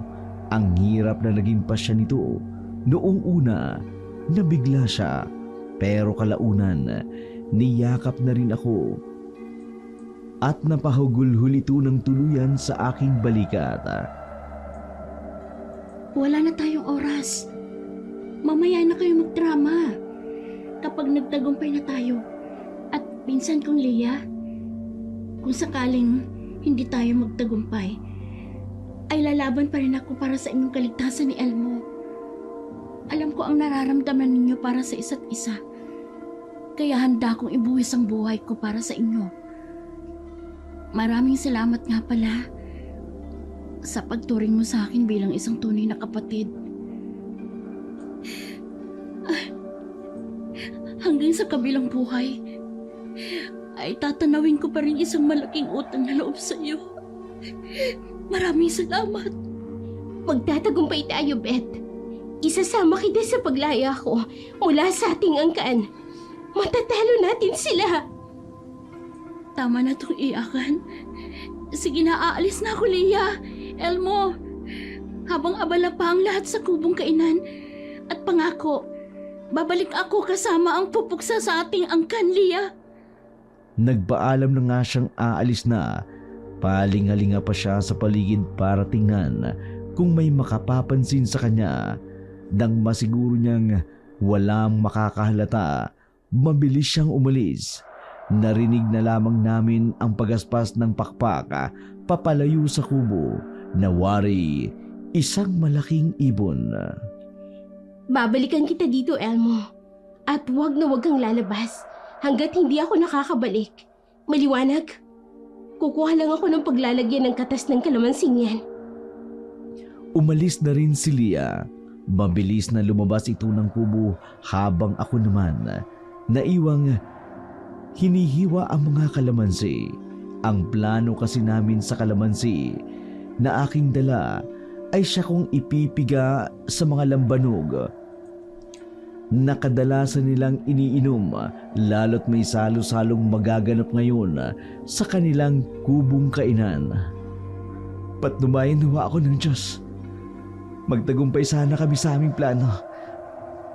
ang hirap na naging pasya nito. Noong una, nabigla siya. Pero kalaunan, niyakap na rin ako. At napahugulhul ito ng tuluyan sa aking balikat. Wala na tayong oras. Mamaya na kayo magdrama. Kapag nagtagumpay na tayo. At pinsan kong Leia, kung sakaling hindi tayo magtagumpay, ay lalaban pa rin ako para sa inyong kaligtasan ni Elmo. Alam ko ang nararamdaman ninyo para sa isa't isa. Kaya handa kong ibuwis ang buhay ko para sa inyo. Maraming salamat nga pala sa pagturing mo sa akin bilang isang tunay na kapatid. Hanggang sa kabilang buhay, ay tatanawin ko pa rin isang malaking utang na loob sa iyo. Maraming salamat. Magtatagumpay tayo, Beth. Isasama kita sa paglaya ko mula sa ating angkan. Matatalo natin sila. Tama na itong iyakan. Sige na, aalis na ako, Leia. Elmo, habang abala pa ang lahat sa kubong kainan. At pangako, babalik ako kasama ang pupuksa sa ating angkan, Leia. Nagpaalam na nga siyang aalis na. Palingalinga pa siya sa paligid para tingnan kung may makapapansin sa kanya. Nang masiguro niyang walang makakahalata, mabilis siyang umalis. Narinig na lamang namin ang pagaspas ng pakpak papalayo sa kubo na wari isang malaking ibon. Babalikan kita dito, Elmo. At huwag na huwag kang lalabas hanggat hindi ako nakakabalik. Maliwanag? Kukuha lang ako ng paglalagyan ng katas ng kalamansing yan. Umalis na rin si Leia. Mabilis na lumabas ito ng kubo habang ako naman naiwang hinihiwa ang mga kalamansi. Ang plano kasi namin sa kalamansi na aking dala ay siya kong ipipiga sa mga lambanog na kadalasan nilang iniinom, lalo't may salo-salong magaganap ngayon sa kanilang kubong kainan. Patnubayan nawa ako ng Diyos. Magtagumpay sana kami sa aming plano.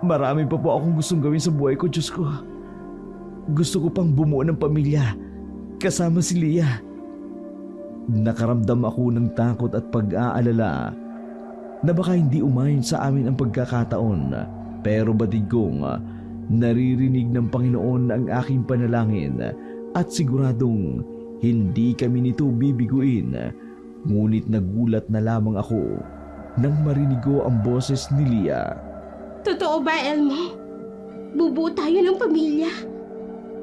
Marami pa po akong gustong gawin sa buhay ko, Diyos ko. Gusto ko pang bumuo ng pamilya kasama si Leia. Nakaramdam ako ng takot at pag-aalala na baka hindi umayon sa amin ang pagkakataon. Pero batid kong naririnig ng Panginoon ang aking panalangin at siguradong hindi kami nito bibiguin. Ngunit nagulat na lamang ako nang marinig ko ang boses ni Leia. Totoo ba, Elmo? Bubuo tayo ng pamilya.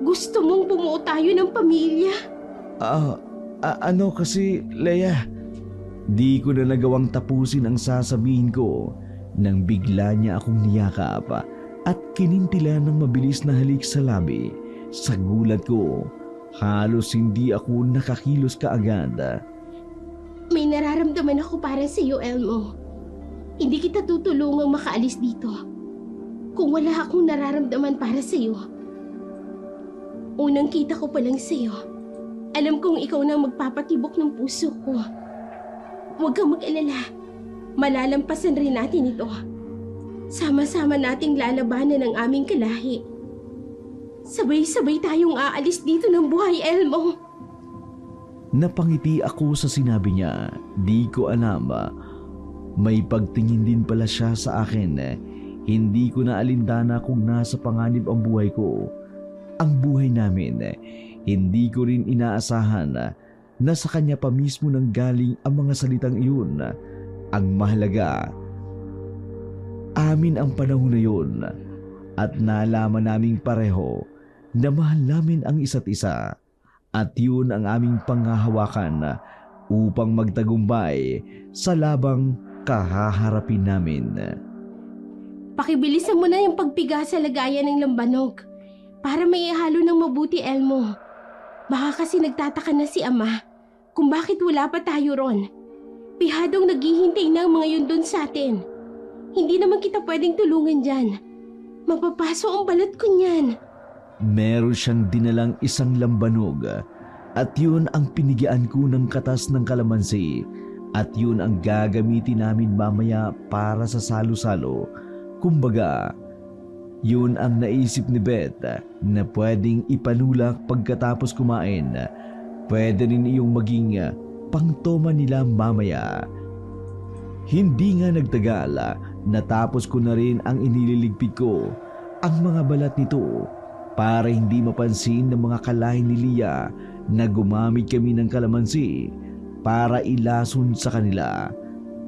Gusto mong bumuo tayo ng pamilya. Ano kasi, Leia? Di ko na nagawang tapusin ang sasabihin ko nang bigla niya akong niyakap at kinintila ng mabilis na halik sa labi. Sa gulat ko, halos hindi ako nakakilos kaagad. May nararamdaman ako para sa iyo, Elmo. Hindi kita tutulungang makaalis dito kung wala akong nararamdaman para sa iyo. Unang kita ko pa lang sa iyo, alam kong ikaw na magpapatibok ng puso ko. Huwag kang mag-alala. Malalampasan rin natin ito. Sama-sama nating lalabanan ang aming kalahi. Sabay-sabay tayong aalis dito ng buhay, Elmo. Napangiti ako sa sinabi niya. Di ko alam. May pagtingin din pala siya sa akin. Hindi ko na alintana kung nasa panganib ang buhay ko. Ang buhay namin. Hindi ko rin inaasahan na sa kanya pa mismo nang galing ang mga salitang iyon. Ang mahalaga, amin ang panahon na yun at nalaman naming pareho na mahal namin ang isa't isa at yun ang aming panghahawakan upang magtagumpay sa labang kahaharapin namin. Pakibilisan mo na yung pagpiga sa lagayan ng lambanog para may ihalo ng mabuti, Elmo. Baka kasi nagtataka na si Ama kung bakit wala pa tayo ron. Pihadong naghihintay na ang mga yun doon sa atin. Hindi naman kita pwedeng tulungan dyan. Magpapaso ang balat ko niyan. Meron siyang dinalang isang lambanog at yun ang pinigian ko ng katas ng kalamansi at yun ang gagamitin namin mamaya para sa salo-salo. Kumbaga, yun ang naisip ni Beth na pwedeng ipanulak pagkatapos kumain. Pwede rin iyong maging pangtoma nila mamaya. Hindi nga nagtagal, natapos ko na rin ang inililigpit ko ang mga balat nito para hindi mapansin ng mga kalahi ni Lia na gumamit kami ng kalamansi para ilason sa kanila.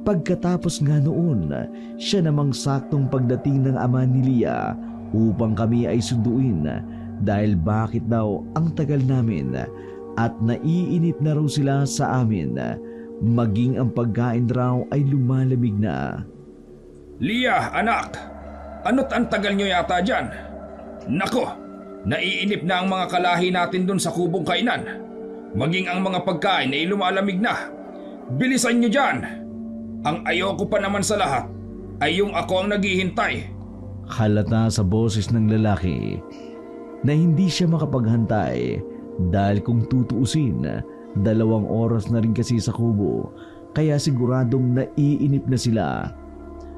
Pagkatapos nga noon, siya namang saktong pagdating ng ama ni Lia upang kami ay sunduin dahil bakit daw ang tagal namin at naiinip na raw sila sa amin. Maging ang pagkain raw ay lumalamig na. Lia, anak! Ano't ang tagal nyo yata dyan? Nako, naiinip na ang mga kalahi natin dun sa kubong kainan. Maging ang mga pagkain ay lumalamig na. Bilisan nyo dyan! Ang ayoko pa naman sa lahat ay yung ako ang naghihintay. Halata sa boses ng lalaki na hindi siya makapaghantay dahil kung tutuusin, 2 oras na rin kasi sa kubo kaya siguradong naiinip na sila.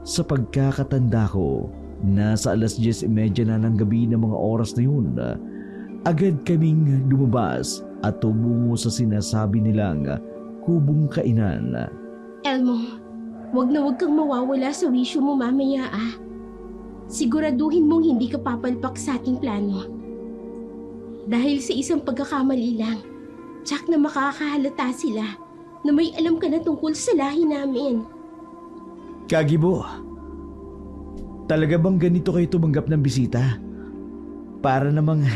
Sa pagkakatanda ko, nasa 10:30 na ng gabi ng mga oras na yun. Agad kaming lumabas at tumungo sa sinasabi nilang kubong kainan. Elmo, wag na wag kang mawawala sa wisyo mo mamaya Siguraduhin mong hindi ka papalpak sa ating plano. Dahil sa isang pagkakamali lang, tsak na makakahalata sila na may alam ka na tungkol sa lahi namin. Kagibo, talaga bang ganito kayo tumanggap ng bisita? Para namang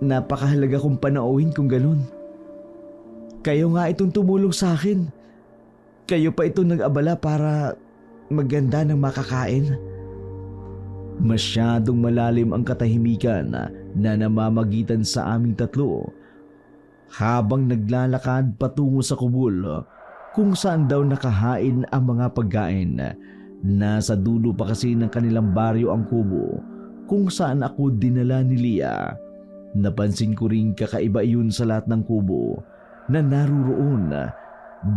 napakahalaga kong panauhin kung ganun. Kayo nga itong tumulong sa akin. Kayo pa itong nag-abala para maganda ng makakain. Masyadong malalim ang katahimikan na namamagitan sa aming tatlo habang naglalakad patungo sa kubol kung saan daw nakahain ang mga pagkain. Nasa dulo pa kasi ng kanilang baryo ang kubo kung saan ako dinala ni Lia. Napansin ko rin kakaiba iyon sa lahat ng kubo na naruroon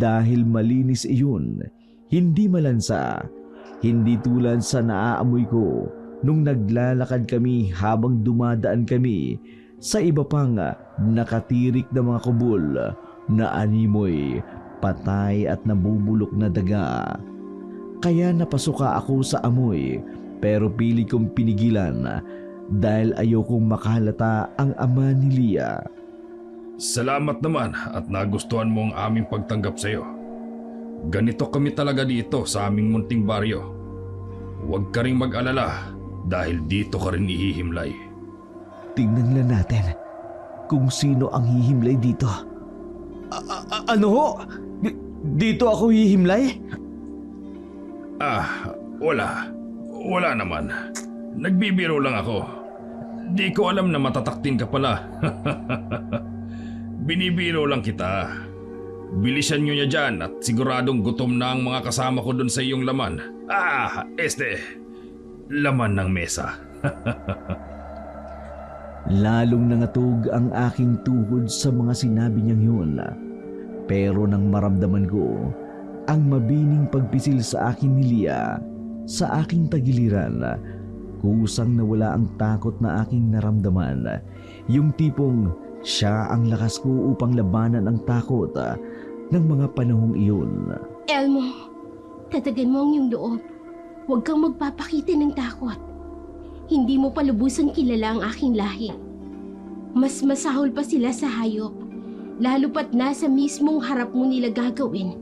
dahil malinis iyon, hindi malansa, hindi tulad sa naaamoy ko nung naglalakad kami habang dumadaan kami sa iba pang nakatirik na mga kubol na animoy, patay at nabubulok na daga. Kaya napasuka ako sa amoy pero pili kong pinigilan dahil ayokong makahalata ang ama ni Lia. Salamat naman at nagustuhan mo ang aming pagtanggap sa iyo. Ganito kami talaga dito sa aming munting baryo. Huwag ka ring mag-alala. dahil dito ka rin ihihimlay. Tingnan lang natin kung sino ang hihimlay dito. Ano ho? Dito ako hihimlay? Wala. Wala naman. Nagbibiro lang ako. Di ko alam na matataktin ka pala. Binibiro lang kita. Bilisan nyo niya dyan at siguradong gutom na ang mga kasama ko dun sa iyong laman. Laman ng mesa. Lalong nangatog ang aking tuhod sa mga sinabi niyang yun. Pero nang maramdaman ko ang mabining pagpisil sa akin ni Lia sa aking tagiliran, kusang nawala ang takot na aking naramdaman. Yung tipong siya ang lakas ko upang labanan ang takot ng mga panahong iyon. Elmo, tatagan mo ang iyong loob. Huwag kang magpapakita ng takot. Hindi mo pa lubusan kilala ang aking lahi. Mas masahol pa sila sa hayop. Lalo pat nasa mismong harap mo nila gagawin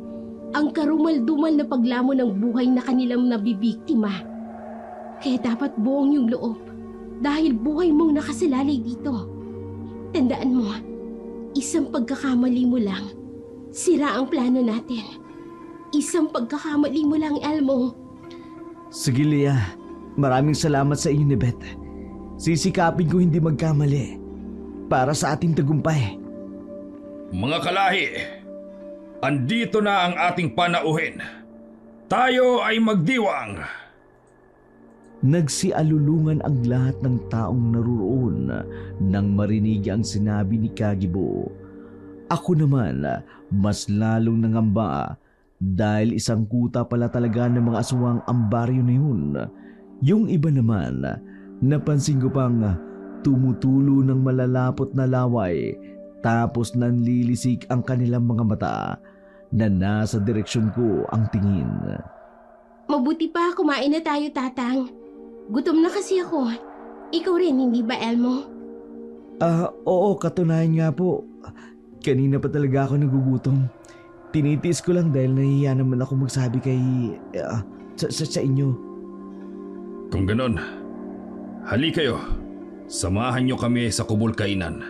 ang karumal-dumal na paglamon ng buhay na kanilang nabibiktima. Kaya dapat buong yung loob dahil buhay mong nakasalalay dito. Tandaan mo, isang pagkakamali mo lang, sira ang plano natin. Isang pagkakamali mo lang, Elmo. Sige, Lia. Maraming salamat sa inyo ni Beth. Sisikapin ko hindi magkamali para sa ating tagumpay. Mga kalahi, andito na ang ating panauhin. Tayo ay magdiwang. Nagsialulungan ang lahat ng taong naruroon nang marinig ang sinabi ni Kagibo. Ako naman, mas lalong nangamba dahil isang kuta pala talaga ng mga aswang ang baryo na yun. Yung iba naman, napansin ko pang tumutulo ng malalapot na laway tapos nanlilisik ang kanilang mga mata na nasa direksyon ko ang tingin. Mabuti pa kumain na tayo, Tatang. Gutom na kasi ako. Ikaw rin, hindi ba, Elmo? Oo, katunayan nga po. Kanina pa talaga ako nagugutom. Tinitiis ko lang dahil nahihiya naman ako magsabi kay... sa inyo. Kung ganon, hali kayo. Samahan nyo kami sa kubol kainan.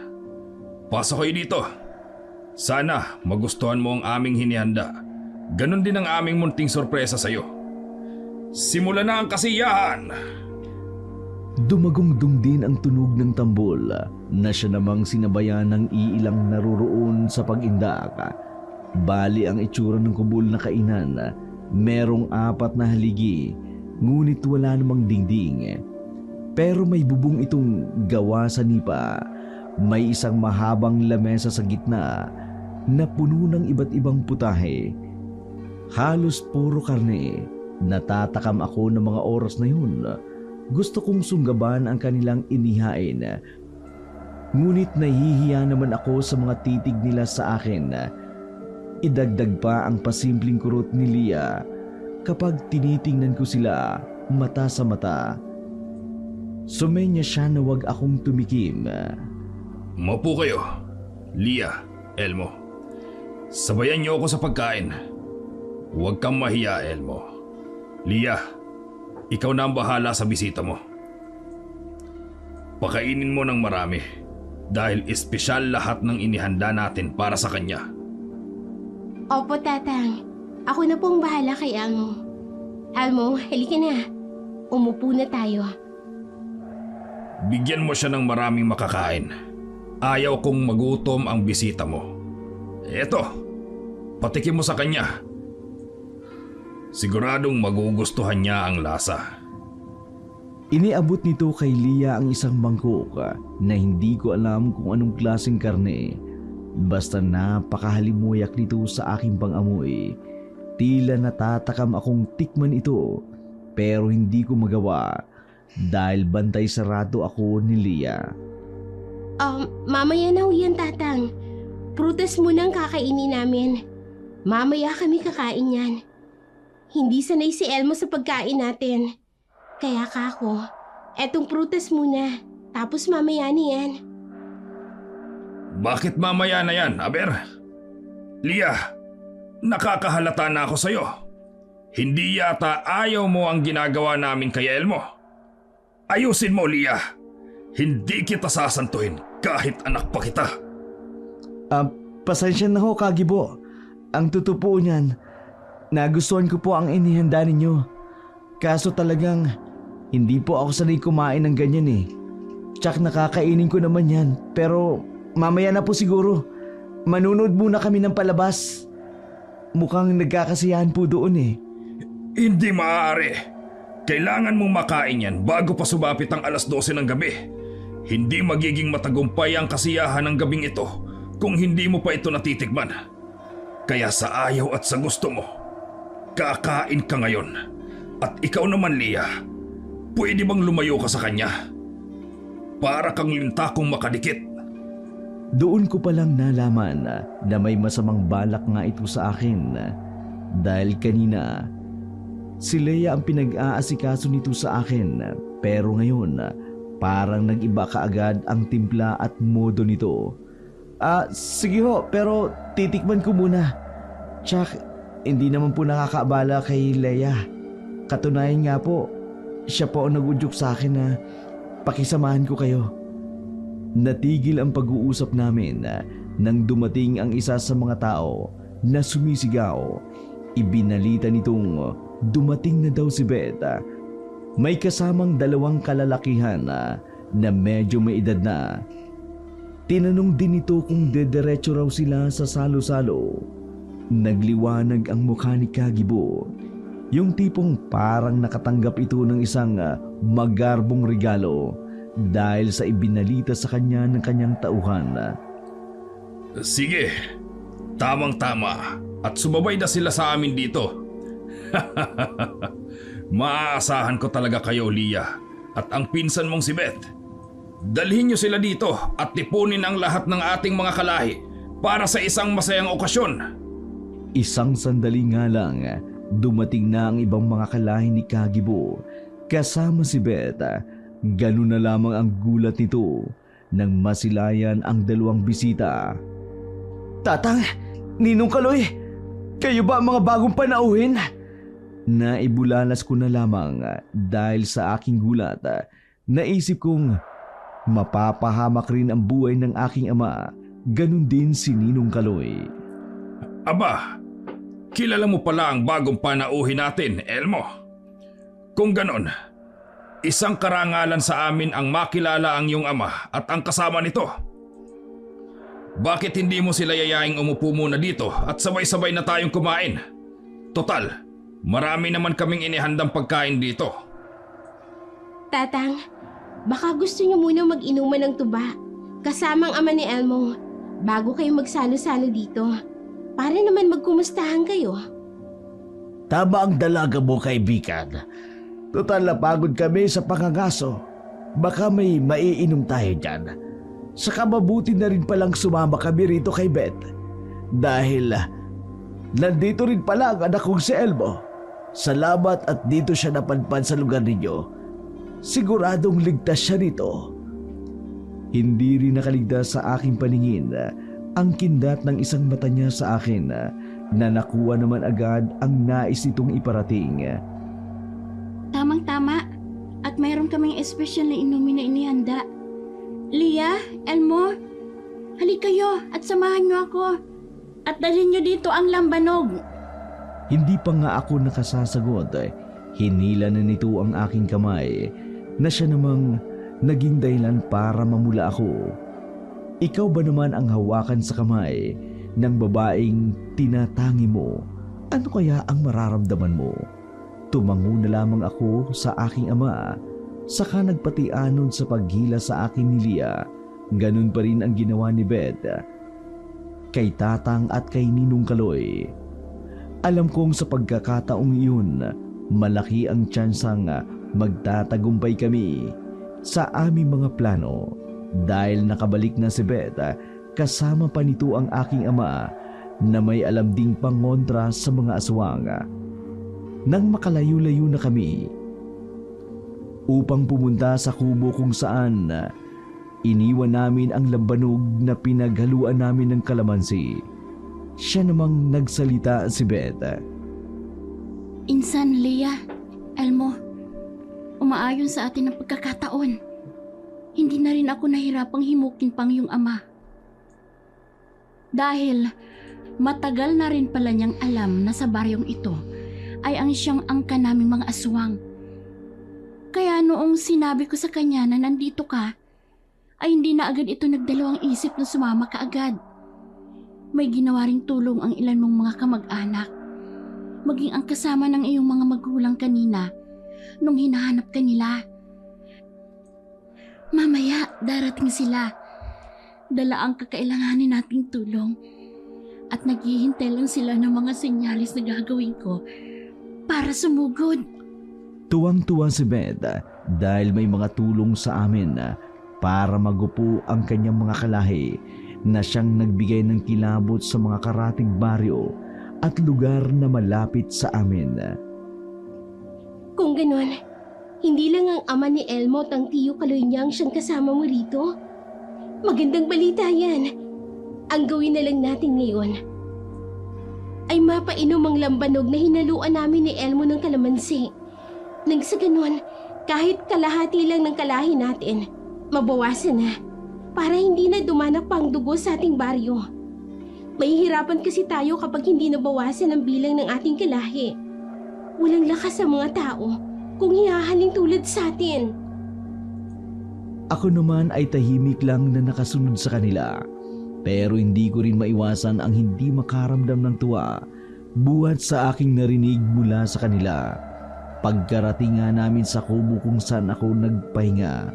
Pasok kayo dito. Sana magustuhan mo ang aming hinihanda. Ganon din ang aming munting sorpresa sa'yo. Simulan na ang kasiyahan! Dumagongdong din ang tunog ng tambol na siya namang sinabayan ng iilang naruroon sa pag-indak. Bali ang itsura ng kubol na kainan. Merong 4 na haligi, ngunit wala namang dingding. Pero may bubong itong gawa sa nipa. May isang mahabang lamesa sa gitna na puno ng iba't ibang putahe. Halos puro karne. Natatakam ako ng mga oras na yun. Gusto kong sunggaban ang kanilang inihain. Ngunit nahihiya naman ako sa mga titig nila sa akin. Idagdag pa ang pasimpleng kurot ni Lia kapag tinitingnan ko sila mata sa mata. Sumenya siya na wag akong tumikim. Maupo kayo, Lia, Elmo. Sabayan niyo ako sa pagkain. Huwag kang mahiya, Elmo. Lia, ikaw na ang bahala sa bisita mo. Pakainin mo ng marami dahil espesyal lahat ng inihanda natin para sa kanya. Opo, Tatang. Ako na pong bahala kay Elmo. Elmo, halika na. Umupo na tayo. Bigyan mo siya ng maraming makakain. Ayaw kong magutom ang bisita mo. Eto, patikim mo sa kanya. Siguradong magugustuhan niya ang lasa. Iniabot nito kay Lia ang isang mangkok na hindi ko alam kung anong klaseng karne. Basta napakahalimuyak nito sa aking pangamoy. Tila natatakam akong tikman ito pero hindi ko magawa dahil bantay sarado ako ni Lia. Mamaya na ho yan, Tatang. Prutas muna ang kakainin namin. Mamaya kami kakain yan. Hindi sanay si Elmo sa pagkain natin. Kaya kako, etong prutas muna. Tapos mamaya na yan. Bakit mamaya na yan, Aber? Lia, nakakahalata na ako sa'yo. Hindi yata ayaw mo ang ginagawa namin kay Elmo. Ayusin mo, Lia. Hindi kita sasantuhin kahit anak pa kita. Pasensya na ho, Kagibo. Ang totoo po niyan, nagustuhan ko po ang inihanda ninyo. Kaso talagang hindi po ako sanay kumain ng ganyan eh. Tsak nakakainin ko naman yan, pero mamaya na po siguro. Manunood muna kami ng palabas. Mukhang nagkakasiyahan po doon eh. Hindi maaari. Kailangan mong makain yan bago pa sumapit ang alas 12 ng gabi. Hindi magiging matagumpay ang kasiyahan ng gabing ito kung hindi mo pa ito natitikman. Kaya sa ayaw at sa gusto mo, kakain ka ngayon. At ikaw naman, Lia, pwede bang lumayo ka sa kanya? Para kang lintakong makadikit. Doon ko palang nalaman na may masamang balak nga ito sa akin. Dahil kanina, si Leia ang pinag-aasikaso nito sa akin. Pero ngayon, parang nag-iba kaagad ang timpla at modo nito. Sige ho, pero titikman ko muna. Tsak, hindi naman po nakakaabala kay Leia. Katunayan nga po, siya po ang nag-udyok sa akin na pakisamahan ko kayo. Natigil ang pag-uusap namin nang dumating ang isa sa mga tao na sumisigaw. Ibinalita nitong dumating na daw si Beth. May kasamang 2 kalalakihan na medyo may edad na. Tinanong din ito kung dederecho raw sila sa salo-salo. Nagliwanag ang mukha ni Kagibo. Yung tipong parang nakatanggap ito ng isang magarbong regalo dahil sa ibinalita sa kanya ng kanyang tauhan. Sige, tamang-tama. At sumabay na sila sa amin dito. Maaasahan ko talaga kayo, Lia, at ang pinsan mong si Beth. Dalhin niyo sila dito at tipunin ang lahat ng ating mga kalahi para sa isang masayang okasyon. Isang sandali nga lang, dumating na ang ibang mga kalahi ni Kagibo kasama si Beth. Ganun na lamang ang gulat nito nang masilayan ang 2 bisita. Tatang, Ninong Kaloy, kayo ba ang mga bagong panauhin? Naibulalas ko na lamang dahil sa aking gulat. Naisip kong mapapahamak rin ang buhay ng aking ama. Ganun din si Ninong Kaloy. Aba, kilala mo pala ang bagong panauhin natin, Elmo. Kung ganon, isang karangalan sa amin ang makilala ang iyong ama at ang kasama nito. Bakit hindi mo sila yayaing umupo muna dito at sabay-sabay na tayong kumain? Total, marami naman kaming inihandang pagkain dito. Tatang, baka gusto niyo muna mag-inuman ng tuba kasamang ama ni Elmo bago kayo magsalo-salo dito. Para naman magkumustahan kayo. Tama ang dalaga mo, kaibigan. Total napagod kami sa pangangaso. Baka may maiinom tayo dyan. Saka mabuti na rin palang sumama kami rito kay Beth. Dahil nandito rin pala ang anak kong si Elmo. Salamat at dito siya napadpad sa lugar ninyo. Siguradong ligtas siya nito. Hindi rin nakaligtas sa aking paningin ang kindat ng isang mata niya sa akin na nakuha naman agad ang nais nitong iparating. Tamang-tama. At mayroon kaming espesyal na inumin na inihanda. Lia, Elmo, halik kayo at samahan niyo ako. At dalhin niyo dito ang lambanog. Hindi pa nga ako nakasasagot. Hinila na nito ang aking kamay na siya namang naging dahilan para mamula ako. Ikaw ba naman ang hawakan sa kamay ng babaeng tinatangi mo? Ano kaya ang mararamdaman mo? Tumango na lamang ako sa aking ama, saka nagpatianon sa paghila sa akin ni Lia. Ganun pa rin ang ginawa ni Beth kay Tatang at kay Ninong Kaloy. Alam kong sa pagkakataong iyon, malaki ang tsansang magtatagumpay kami sa aming mga plano. Dahil nakabalik na si Beth, kasama pa nito ang aking ama na may alam ding pangontra sa mga aswang. Nang makalayo-layo na kami, upang pumunta sa kubo kung saan iniwan namin ang lambanog na pinaghaluan namin ng kalamansi. Siya namang nagsalita si Beth. Insan, Lia, Elmo, umaayon sa atin ang pagkakataon. Hindi na rin ako nahirapang himukin pang yung ama. Dahil matagal na rin pala niyang alam na sa baryong ito ay ang siyang angka naming mga aswang. Kaya noong sinabi ko sa kanya na nandito ka, ay hindi na agad ito nagdalawang isip na sumama ka agad. May ginawa ring tulong ang ilan mong mga kamag-anak. Maging ang kasama ng iyong mga magulang kanina nung hinahanap ka nila. Mamaya, darating sila. Dala ang kakailanganin nating tulong. At naghihintay lang sila ng mga senyalis na gagawin ko para sumugod. Tuwang-tuwa si Beth dahil may mga tulong sa amin para magupo ang kanyang mga kalahi na siyang nagbigay ng kilabot sa mga karatig baryo at lugar na malapit sa amin. Kung ganon, hindi lang ang ama ni Elmo at ang tiyo Kaloy niya ang siyang kasama mo rito. Magandang balita yan. Ang gawin na lang natin ngayon ay mapainom ang lambanog na hinaluan namin ni Elmo ng kalamansi. Nang sa ganon, kahit kalahati lang ng kalahi natin, mabawasan na para hindi na dumanak pa ang dugo sa ating baryo. Mahihirapan kasi tayo kapag hindi nabawasan ang bilang ng ating kalahi. Walang lakas sa mga tao kung hihahaling tulad sa atin. Ako naman ay tahimik lang na nakasunod sa kanila. Pero hindi ko rin maiwasan ang hindi makaramdam ng tuwa buhat sa aking narinig mula sa kanila. Pagkarating nga namin sa kubo kung saan ako nagpahinga,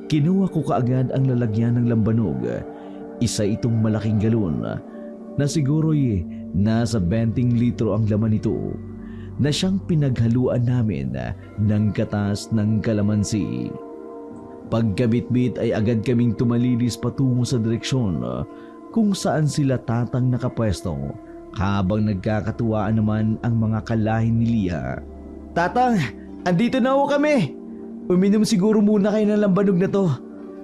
kinuha ko kaagad ang lalagyan ng lambanog. Isa itong malaking galon na siguro'y nasa 20 litro ang laman nito na siyang pinaghaluan namin ng katas ng kalamansi. Pagkabitbit ay agad kaming tumalilis patungo sa direksyon kung saan sila tatang nakapwesto habang nagkakatuwaan naman ang mga kalahi ni Lia. Tatang, andito na ho kami! Uminom siguro muna kayo ng lambanog na to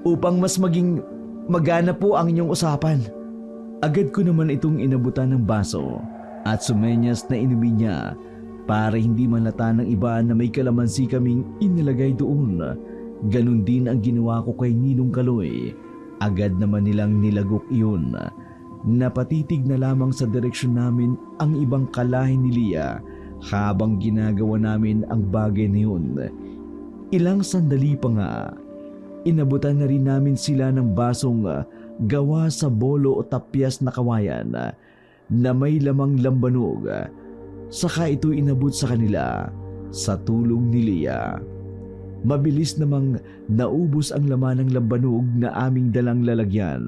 upang mas maging magana po ang inyong usapan. Agad ko naman itong inabutan ng baso at sumenyas na inumin niya para hindi malata ng iba na may kalamansi kaming inilagay doon. Ganon din ang ginawa ko kay Ninong Kaloy. Agad naman nilang nilagok iyon. Napatitig na lamang sa direksyon namin ang ibang kalahi ni Lia habang ginagawa namin ang bagay na yun. Ilang sandali pa nga, inabutan na rin namin sila ng basong gawa sa bolo o tapyas na kawayan na may lamang lambanog. Saka ito inabot sa kanila sa tulong ni Lia. Mabilis namang naubos ang laman ng lambanog na aming dalang lalagyan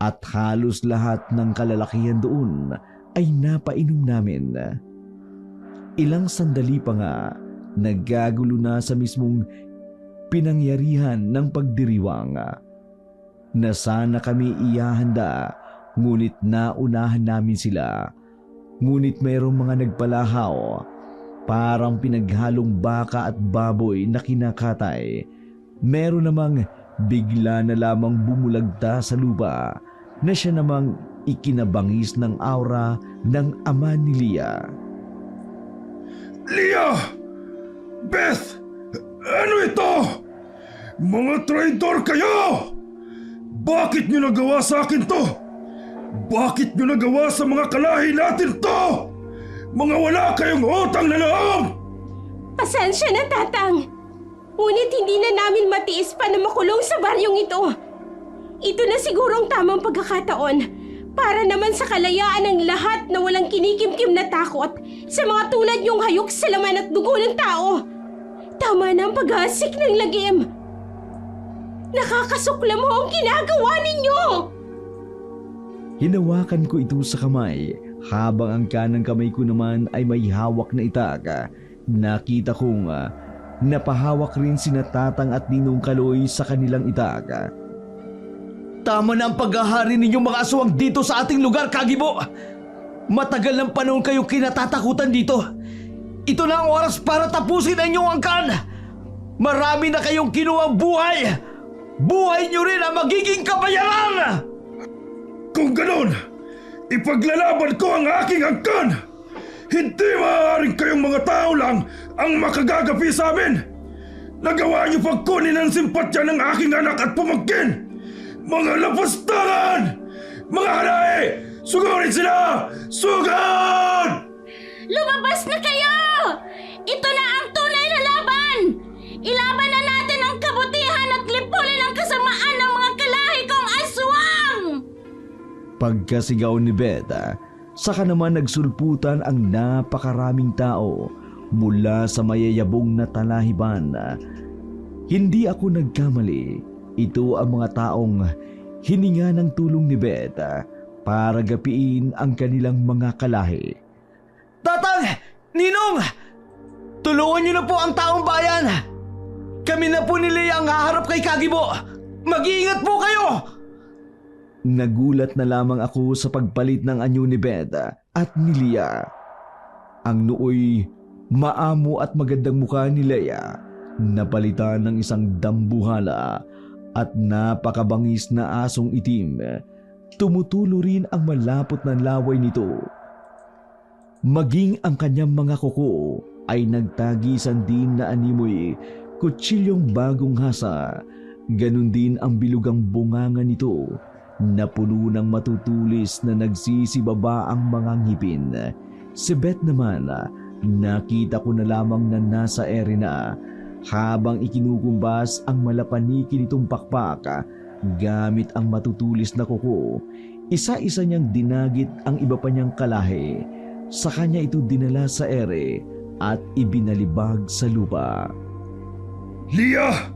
at halos lahat ng kalalakihan doon ay napainom namin. Ilang sandali pa nga, naggagulo na sa mismong pinangyarihan ng pagdiriwang. Na sana kami iyahanda, ngunit naunahan namin sila. Ngunit mayroong mga nagpalahaw, parang pinaghalong baka at baboy na kinakatay. Meron namang bigla na lamang bumulagta sa lupa na siya namang ikinabangis ng aura ng ama ni Lia. Lia! Beth! Ano ito? Mga traidor kayo! Bakit nyo nagawa sa akin to? Bakit nyo nagawa sa mga kalahi natin to? Mga wala kayong utang na loob! Pasensya na, Tatang. Ngunit hindi na namin matiis pa na makulong sa baryong ito. Ito na siguro ang tamang pagkakataon para naman sa kalayaan ng lahat na walang kinikimkim na takot sa mga tulad niyong hayok sa laman at dugo ng tao. Tama na ang paghasik ng lagim. Nakakasuklam ho ang ginagawa ninyo! Hinawakan ko ito sa kamay habang ang kanang kamay ko naman ay may hawak na itak. Nakita kong napahawak rin sina Tatang at Ninong Kaloy sa kanilang itak. Tama na ang paghahari ninyong mga aswang dito sa ating lugar, Kagibo! Matagal ng panahon kayong kinatatakutan dito. Ito na ang oras para tapusin ang inyong angkan. Marami na kayong kinuwang buhay. Buhay nyo rin ang magiging kabayaran! Kung ganon, ipaglalaban ko ang aking angkan! Hindi maaaring kayong mga tao lang ang makagagapi sa amin! Nagawa niyo pang kunin ang simpatya ng aking anak at pamangkin! Mga lapastangan! Mga halae! Sugurin sila! Sugod! Lumabas na kayo! Ito na ang tunay na laban! Ilaban na natin ang kabutihan at lipulin ang kasamaan ng mga kalahi kong aswang! Pagkasigaw ni Beth, saka naman nagsulputan ang napakaraming tao mula sa mayayabong na talahiban. Hindi ako nagkamali. Ito ang mga taong hininga ng tulong ni Beth para gapiin ang kanilang mga kalahi. Tatang! Ninong! Tulungan niyo na po ang taong bayan! Kami na po ni Leia ang haharap kay Kagibo! Mag-iingat po kayo! Nagulat na lamang ako sa pagpalit ng anyo ni Beth at ni Leia. Ang nooy maamo at magandang mukha ni Leia napalitan ng isang dambuhala at napakabangis na asong itim. Tumutulo rin ang malapot na laway nito. Maging ang kanyang mga kuko ay nagtagisan din na animoy kutsilyong bagong hasa. Ganon din ang bilugang bunganga nito na puno ng matutulis na nagsisibaba ang mga ngipin. Si Beth naman, nakita ko na lamang na nasa ere na habang ikinukumbas ang malapaniki nitong pakpak gamit ang matutulis na kuko. Isa-isa niyang dinagit ang iba pa niyang kalahi. Sa kanya ito dinala sa ere at ibinalibag sa lupa. Leia!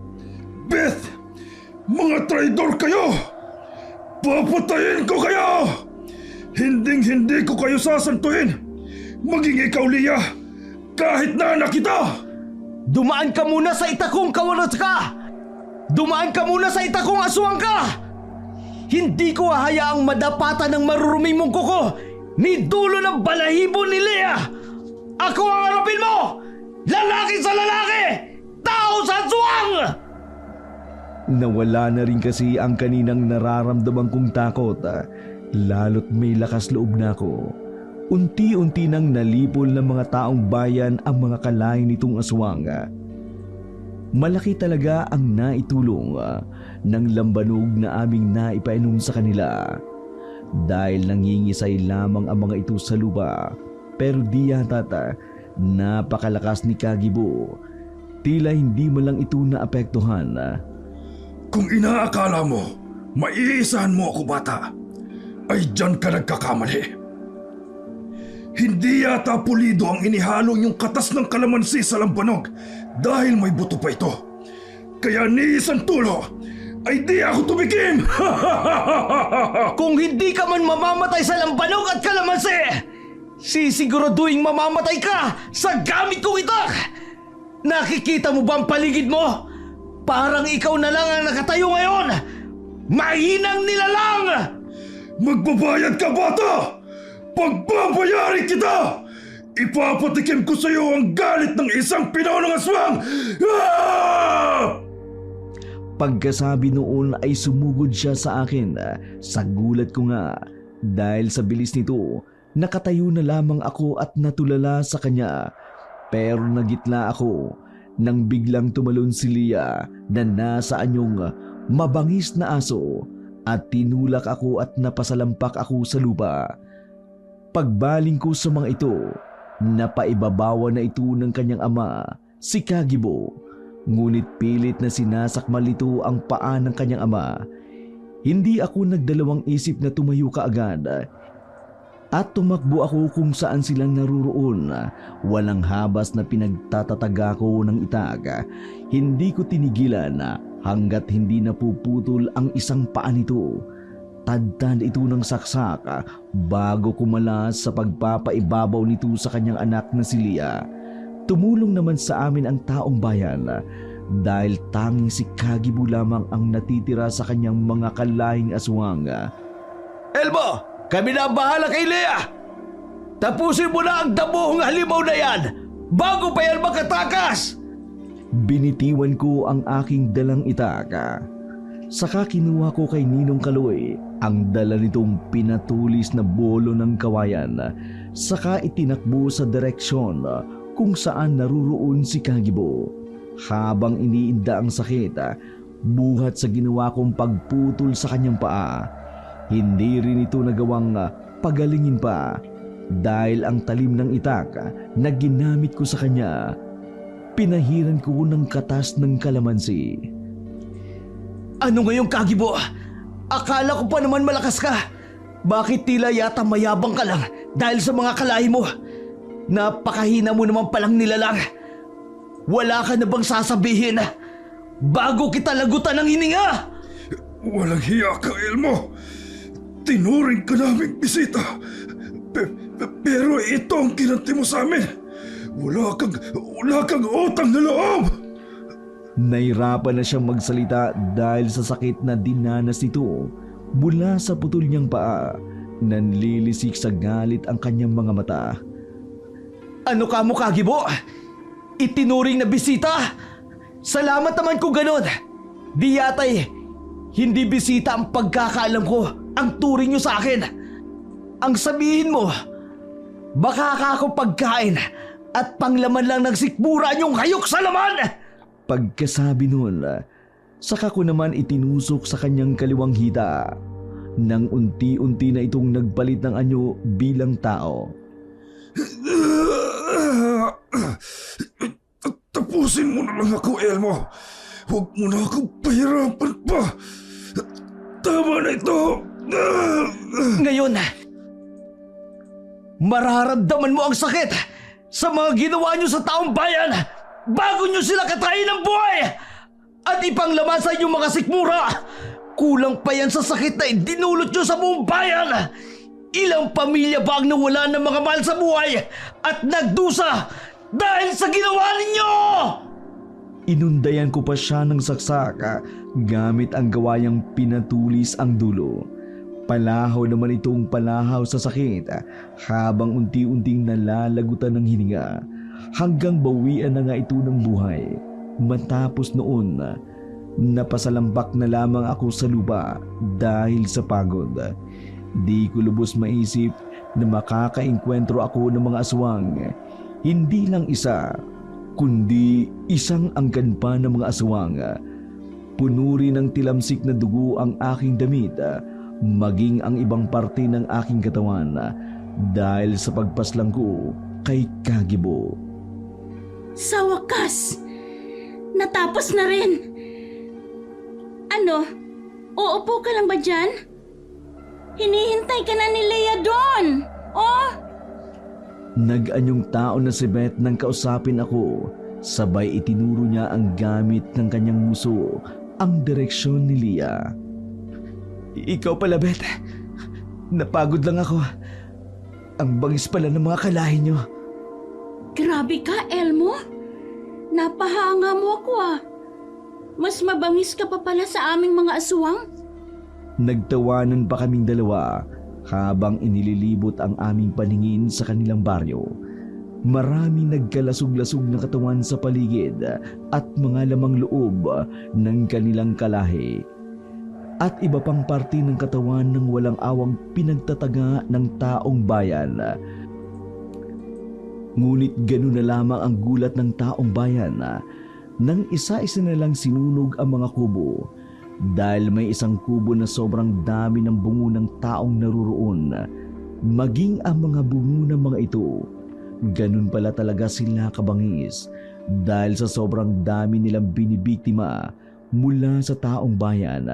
Beth! Mga traidor kayo! Papatayin ko kayo! Hinding-hindi ko kayo sasantuhin! Maging ikaw, Leia! Kahit na anak kita! Dumaan ka muna sa itakong kawaras ka! Dumaan ka muna sa itakong aswang ka! Hindi ko hahayaang madapatan ng maruruming mong kuko ni dulo ng balahibo ni Leia! Ako ang harapin mo! Lalaki sa lalaki! Tao sa aswang! Nawala na rin kasi ang kaninang nararamdaman kong takot, lalo't may lakas loob na ako. Unti-unti nang nalipol ng mga taong bayan ang mga kalahi nitong aswang. Malaki talaga ang naitulong ng lambanog na aming naipainom sa kanila. Dahil nangingisay lamang ang mga ito sa lupa, pero di yata napakalakas ni Kagibo. Tila hindi mo lang ito naapektuhan. Kung inaakala mo, maiisahan mo ako, bata, ay dyan ka nagkakamali. Hindi yata pulido ang inihalo yung katas ng kalamansi sa lambanog dahil may buto pa ito. Kaya ni isang tulo ay di ako tumikim! Kung hindi ka man mamamatay sa lambanog at kalamansi, sisiguraduhin mamamatay ka sa gamit kong itak! Nakikita mo ba ang paligid mo? Parang ikaw na lang ang nakatayo ngayon! Mahinang nilalang! Magbabayad ka, bata! Pagbabayarin kita! Ipapatikim ko sa iyo ang galit ng isang pinonong aswang! Ah! Pagkasabi noon ay sumugod siya sa akin. Sa gulat ko nga, dahil sa bilis nito, nakatayo na lamang ako at natulala sa kanya. Pero nagitla ako nang biglang tumalon si Leia na nasa anyong mabangis na aso at tinulak ako at napasalampak ako sa lupa. Pagbaling ko sa mga ito, napaibabawa na ito ng kanyang ama, si Kagibo. Ngunit pilit na sinasakmal ito ang paa ng kanyang ama. Hindi ako nagdalawang isip na tumayo kaagad at tumakbo ako kung saan silang naruroon. Walang habas na pinagtatataga ko ng itak. Hindi ko tinigilan hanggat hindi napuputol ang isang paa nito. Tadtad ito ng saksak bago kumalas sa pagpapaibabaw nito sa kanyang anak na si Leia. Tumulong naman sa amin ang taong bayan dahil tanging si Kagibo lamang ang natitira sa kanyang mga kalahing aswang. Elmo, kami na bahala kay Leia! Tapusin mo na ang damuhong halimaw na yan bago pa yan makatakas! Binitiwan ko ang aking dalang itaka. Saka kinuha ko kay Ninong Kaloy ang dala nitong pinatulis na bolo ng kawayan. Saka itinakbo sa direksyon kung saan naruroon si Kagibo. Habang iniinda ang sakit, buhat sa ginawa kong pagputol sa kanyang paa, hindi rin ito nagawang pagalingin pa dahil ang talim ng itak na ginamit ko sa kanya, pinahiran ko ng katas ng kalamansi. Ano ngayong Kagibo? Akala ko pa naman malakas ka. Bakit tila yata mayabang ka lang dahil sa mga kalahi mo? Napakahina mo naman palang nilalang. Wala ka na bang sasabihin bago kita lagutan ng hininga? Walang hiya ka, Elmo. Tinuring ka naming bisita. Pero ito ang kinanti mo sa amin. Wala kang utang na loob. Nahirapan na siyang magsalita dahil sa sakit na dinanas nito mula sa putol niyang paa. Nanlilisik sa galit ang kanyang mga mata. Ano ka mo, Kagibo? Itinuring na bisita? Salamat naman kung ganon. Di yata'y hindi bisita ang pagkakaalam ko ang turing niyo sa akin. Ang sabihin mo, baka ka ako pagkain at panglaman lang ng sikmura niyong hayok sa laman! Pagkasabi noon, saka ko naman itinusok sa kanyang kaliwang hita nang unti-unti na itong nagpalit ng anyo bilang tao. Tapusin mo na lang ako, Elmo. Huwag mo na akong pahirapan pa. Tama na ito. Ngayon, mararamdaman mo ang sakit sa mga ginawa niyo sa taong bayan bago niyo sila katayin ng buhay at ipanglaman sa inyong mga sikmura. Kulang pa yan sa sakit na dinulot niyo sa buong bayan. Ilang pamilya ba ang nawala ng mga mahal sa buhay at nagdusa dahil sa ginawa ninyo? Inundayan ko pa siya ng saksak gamit ang gawayang pinatulis ang dulo. Palahaw naman itong palahaw sa sakit habang unti-unting nalalagutan ng hininga hanggang bawian na nga ito ng buhay. Matapos noon, napasalambak na lamang ako sa lupa dahil sa pagod. Di ko lubos maisip na makakaengkwentro ako ng mga aswang. Hindi lang isa, kundi isang angkan pa ng mga aswang. Puno rin ng tilamsik na dugo ang aking damit, maging ang ibang parte ng aking katawan dahil sa pagpaslang ko kay Kagibo. Sa wakas, natapos na rin. Ano, uupo ka lang ba dyan? Hinihintay ka na ni Leia doon. Oh! Nag-anyong tao na si Beth nang kausapin ako. Sabay itinuro niya ang gamit ng kanyang muso, ang direksyon ni Leia. Ikaw pala, Beth. Napagod lang ako. Ang bangis pala ng mga kalahi niyo. Grabe ka, Elmo. Napahanga mo ako ah. Mas mabangis ka pa pala sa aming mga aswang. Nagtawanan pa kaming dalawa habang inililibot ang aming paningin sa kanilang baryo. Maraming nagkalasog-lasog na katawan sa paligid at mga lamang loob ng kanilang kalahi. At iba pang parte ng katawan ng walang awang pinagtataga ng taong bayan. Ngunit ganun na lamang ang gulat ng taong bayan nang isa-isa na lang sinunog ang mga kubo. Dahil may isang kubo na sobrang dami ng bungo ng taong naruroon, maging ang mga bungo ng mga ito. Ganun pala talaga sila kabangis dahil sa sobrang dami nilang binibiktima mula sa taong bayan.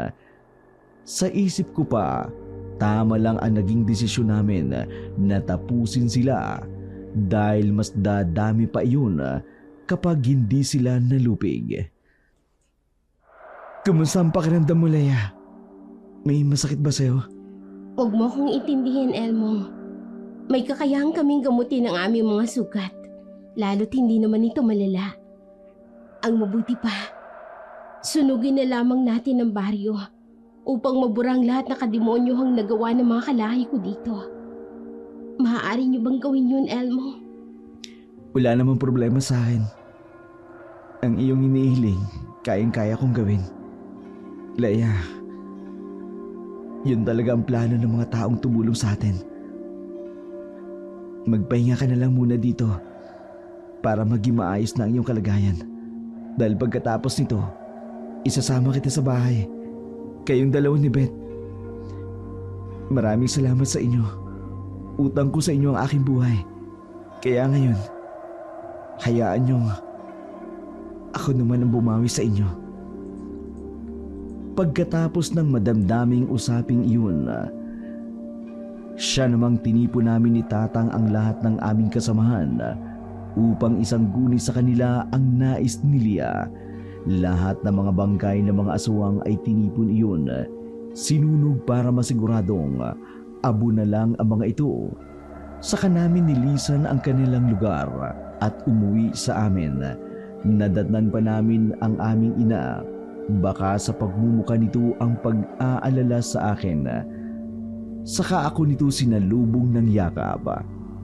Sa isip ko pa, tama lang ang naging desisyon namin na tapusin sila dahil mas dadami pa iyon kapag hindi sila nalupig. Kumusta ang pakiramdam mo, Leia? May masakit ba sa'yo? Huwag mo akong intindihin, Elmo. May kakayahan kaming gamutin ang aming mga sugat. Lalo't hindi naman ito malala. Ang mabuti pa, sunugin na lamang natin ang baryo upang maburang lahat na kademonyohang nagawa ng mga kalahi ko dito. Maaari niyo bang gawin yun, Elmo? Wala namang problema sa akin. Ang iyong inihiling, kayang-kaya kong gawin. Leia, yun talaga ang plano ng mga taong tumulong sa atin. Magpahinga ka na lang muna dito para maging maayos na ang iyong kalagayan. Dahil pagkatapos nito, isasama kita sa bahay. Kayong dalawa ni Beth. Maraming salamat sa inyo. Utang ko sa inyo ang aking buhay. Kaya ngayon, hayaan niyo ako naman ang bumawi sa inyo. Pagkatapos ng madamdaming usaping iyon, siya namang tinipo namin ni Tatang ang lahat ng aming kasamahan upang isangguni sa kanila ang nais ni Lia. Lahat ng mga bangkay ng mga aswang ay tinipon iyon. Sinunog para masiguradong abo na lang ang mga ito. Saka namin nilisan ang kanilang lugar at umuwi sa amin. Nadatnan pa namin ang aming ina. Baka sa pagmumuka nito ang pag-aalala sa akin. Saka ako nito sinalubong ng yakap.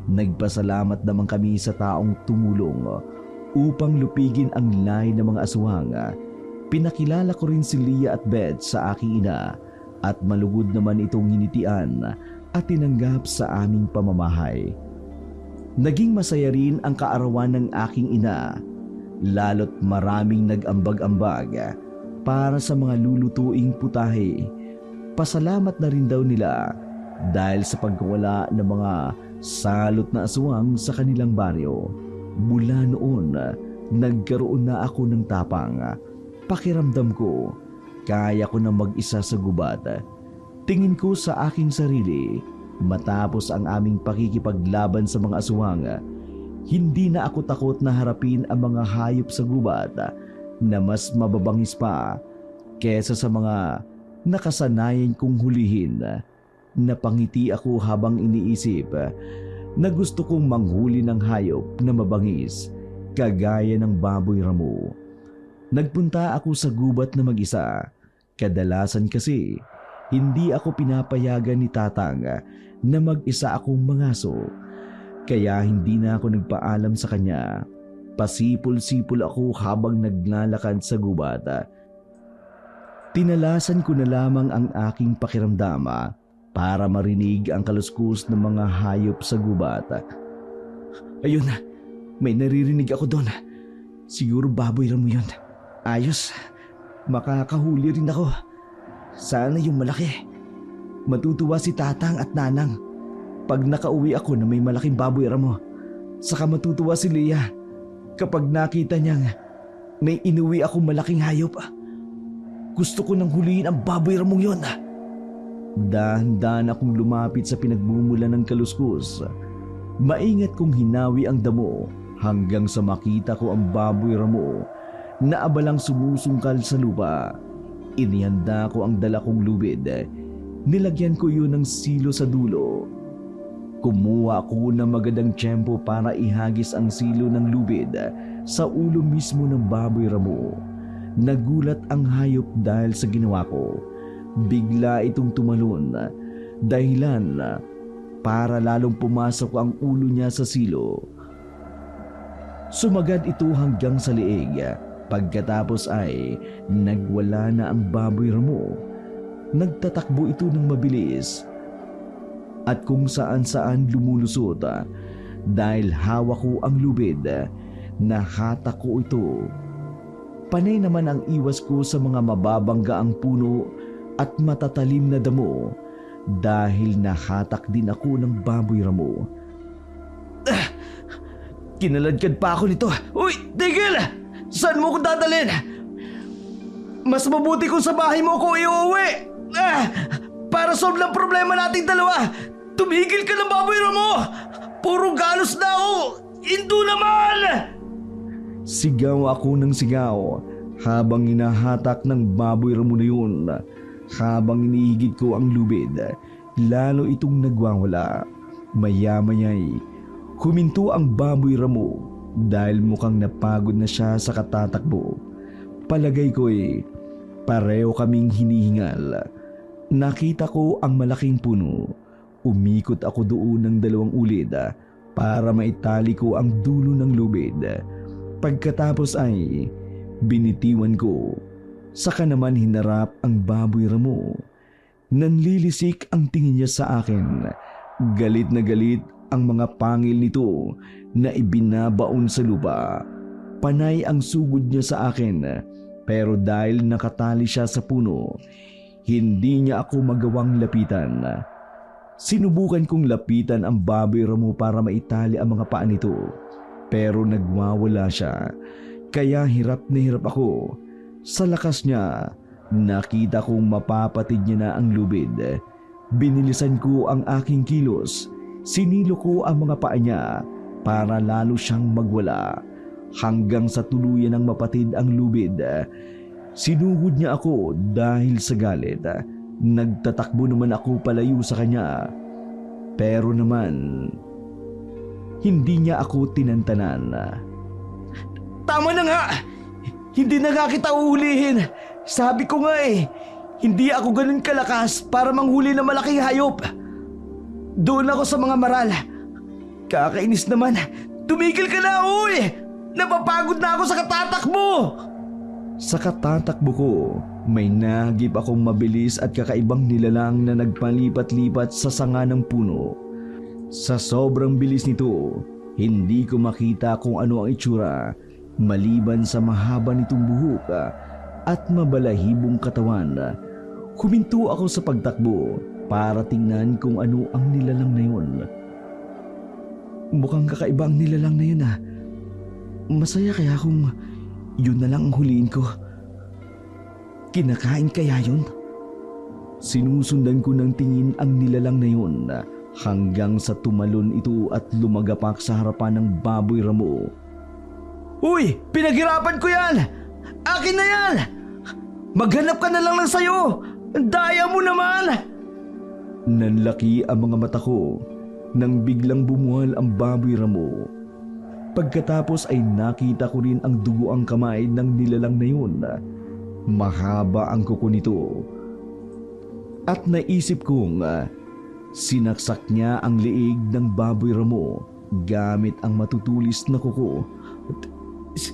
Nagpasalamat naman kami sa taong tumulong upang lupigin ang lahi ng mga aswang. Pinakilala ko rin si Lia at Beth sa aking ina at malugod naman itong hinitian at tinanggap sa aming pamamahay. Naging masaya rin ang kaarawan ng aking ina, lalo't maraming nag-ambag-ambag para sa mga lulutuing putahe. Pasalamat na rin daw nila dahil sa pagkawala ng mga salot na aswang sa kanilang baryo. Mula noon, nagkaroon na ako ng tapang. Pakiramdam ko, kaya ko na mag-isa sa gubat. Tingin ko sa aking sarili, matapos ang aming pakikipaglaban sa mga aswang, hindi na ako takot na harapin ang mga hayop sa gubat na mas mababangis pa kesa sa mga nakasanayan kong hulihin. Napangiti ako habang iniisip na gusto kong manghuli ng hayop na mabangis kagaya ng baboy ramo. Nagpunta ako sa gubat na mag-isa. Kadalasan kasi hindi ako pinapayagan ni Tatang na mag-isa akong mangaso. Kaya hindi na ako nagpaalam sa kanya. Pasipol-sipol ako habang naglalakad sa gubat. Tinalasan ko na lamang ang aking pakiramdam para marinig ang kaluskus ng mga hayop sa gubat. Ayun, may naririnig ako doon. Siguro baboy ramo yun. Ayos, makakahuli rin ako. Sana yung malaki. Matutuwa si Tatang at Nanang pag nakauwi ako na may malaking baboy ramo. Saka matutuwa si Lia kapag nakita niyang may inuwi akong malaking hayop. Gusto ko nang huliin ang baboy ramong yun. Dahan-dahan akong lumapit sa pinagmumulan ng kaluskus. Maingat kong hinawi ang damo hanggang sa makita ko ang baboy ramo na abalang sumusungkal sa lupa. Inihanda ko ang dala kong lubid. Nilagyan ko yun ng silo sa dulo. Kumuha ako ng magandang tiyempo para ihagis ang silo ng lubid sa ulo mismo ng baboy ramo. Nagulat ang hayop dahil sa ginawa ko. Bigla itong tumalon, dahilan para lalong pumasok ang ulo niya sa silo. Sumagad ito hanggang sa leeg. Pagkatapos ay nagwala na ang baboy ramo. Nagtatakbo ito ng mabilis at kung saan-saan lumulusot. Dahil hawak ko ang lubid, nahatak ko ito. Panay naman ang iwas ko sa mga mababanggaang puno at matatalim na damo dahil nahatak din ako ng baboy ramo. Kinaladkad pa ako nito. Uy, tigil! Saan mo ko dadalhin? Mas mabuti kung sa bahay mo ko iuwi. Para solve ng problema nating dalawa. Tumigil ka ng baboy ramo! Puro galos na ako! Indo naman! Sigaw ako ng sigaw habang hinahatak ng baboy ramo na yun. Habang inihigit ko ang lubid, lalo itong nagwawala. Maya-maya'y huminto ang baboy ramo dahil mukhang napagod na siya sa katatakbo. Palagay ko'y pareho kaming hinihingal. Nakita ko ang malaking puno. Umikot ako doon ng 2 ulit para maitali ko ang dulo ng lubid. Pagkatapos ay binitiwan ko. Saka naman hinarap ang baboy ramo. Nanlilisik ang tingin niya sa akin. Galit na galit ang mga pangil nito na ibinabaon sa lupa. Panay ang sugod niya sa akin, pero dahil nakatali siya sa puno, hindi niya ako magawang lapitan. Sinubukan kong lapitan ang baboy ramo para maitali ang mga paa nito, pero nagwawala siya. Kaya hirap na hirap ako. Sa lakas niya, nakita kong mapapatid niya na ang lubid. Binilisan ko ang aking kilos. Sinilo ko ang mga paa niya para lalo siyang magwala. Hanggang sa tuluyan ng mapatid ang lubid. Sinuhod niya ako dahil sa galit. Nagtatakbo naman ako palayo sa kanya. Pero naman, hindi niya ako tinantanan. Tama na nga! Hindi na nga kita uhulihin. Sabi ko nga hindi ako ganun kalakas para manghuli ng malaking hayop. Doon ako sa mga maral. Kakainis naman. Tumigil ka na, uy! Napapagod na ako sa katatakbo! Sa katatakbo ko, may nahagip akong mabilis at kakaibang nilalang na nagpalipat-lipat sa sanga ng puno. Sa sobrang bilis nito, hindi ko makita kung ano ang itsura maliban sa mahaba nitong buhok at mabalahibong katawan. Huminto ako sa pagtakbo para tingnan kung ano ang nilalang na yun. Mukhang kakaiba ang nilalang na yun Masaya kaya kung yun na lang ang huliin ko. Kinakain kaya yun? Sinusundan ko ng tingin ang nilalang na yun hanggang sa tumalon ito at lumagapak sa harapan ng baboy ramo. Uy! Pinaghirapan ko yan! Akin na yan! Maghanap ka na lang sa'yo! Ang daya mo naman! Nanlaki ang mga mata ko nang biglang bumuhal ang baboy ramo. Pagkatapos ay nakita ko rin ang dugoang kamay ng nilalang na yun. Mahaba ang kuko nito. At naisip kong sinaksak niya ang liig ng baboy ramo gamit ang matutulis na kuko.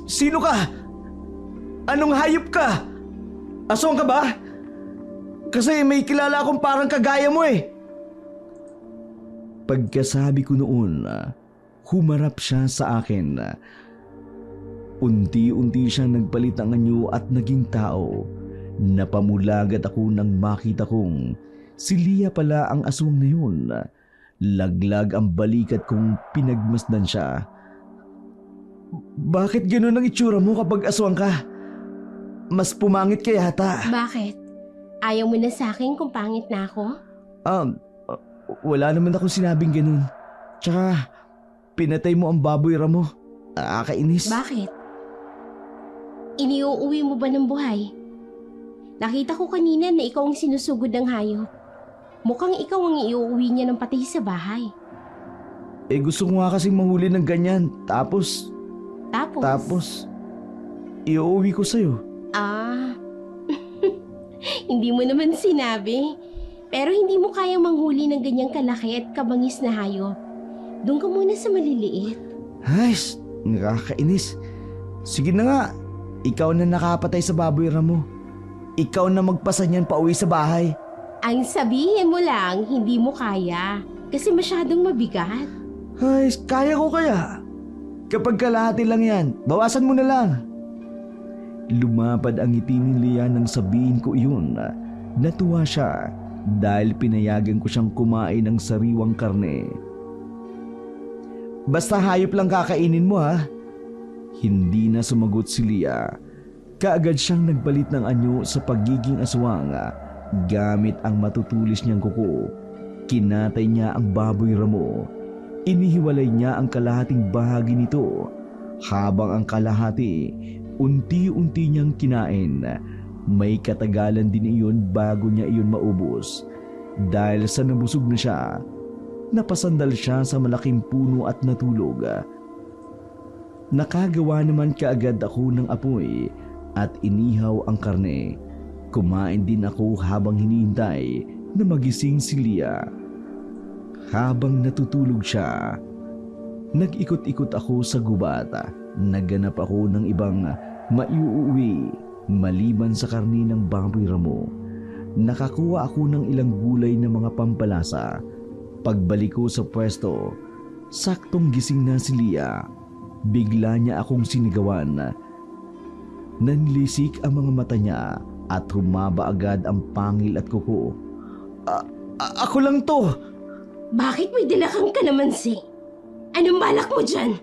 Sino ka? Anong hayop ka? Aswang ka ba? Kasi may kilala akong parang kagaya mo Pagkasabi ko noon, humarap siya sa akin. Unti-unti siyang nagpalit ng anyo at naging tao. Napamulagat ako nang makita kong si Lia pala ang aswang na yun. Laglag ang balikat kong pinagmasdan siya. Bakit gano'n ang itsura mo kapag aswang ka? Mas pumangit ka yata. Bakit? Ayaw mo na sa akin kung pangit na ako? Wala naman akong sinabing ganun. Tsaka, pinatay mo ang baboy ramo. Nakakainis. Bakit? Iniuuwi mo ba ng buhay? Nakita ko kanina na ikaw ang sinusugod ng hayop. Mukhang ikaw ang iuuwi niya ng patay sa bahay. Gusto ko nga kasing mahuli ng ganyan. Tapos, iuuwi ko sa'yo. Hindi mo naman sinabi. Pero hindi mo kayang manghuli ng ganyang kalaki at kabangis na hayop. Doon ka muna sa maliliit. Ay, nakakainis. Sige na nga, ikaw na nakapatay sa baboy ramo. Ikaw na magpasa niyan pauwi sa bahay. Ang sabihin mo lang, hindi mo kaya. Kasi masyadong mabigat. Ay, kaya ko kaya. Kapag kalahati lang yan, bawasan mo na lang. Lumapad ang ngiti ni Lia nang sabihin ko iyon. Natuwa siya dahil pinayagan ko siyang kumain ng sariwang karne. Basta hayop lang kakainin mo Hindi na sumagot si Lia. Kaagad siyang nagbalit ng anyo sa pagiging aswang. Gamit ang matutulis niyang kuko, kinatay niya ang baboy ramo. Inihiwalay niya ang kalahating bahagi nito, habang ang kalahati unti-unti niyang kinain. May katagalan din iyon bago niya iyon maubos. Dahil sa nabusog na siya, napasandal siya sa malaking puno at natulog. Nakagawa naman kaagad ako ng apoy at inihaw ang karne. Kumain din ako habang hinihintay na magising si Lia. Habang natutulog siya, nag-ikot-ikot ako sa gubat. Nagganap ako ng ibang maiuuwi maliban sa karni ng baboy ramo. Nakakuha ako ng ilang gulay na mga pampalasa. Pagbalik ko sa pwesto, saktong gising na si Lia. bigla niya akong sinigawan. Nanlisik ang mga mata niya at humaba agad ang pangil at kuko. Ako lang to! Bakit may dala kang kalamansi? Anong balak mo dyan?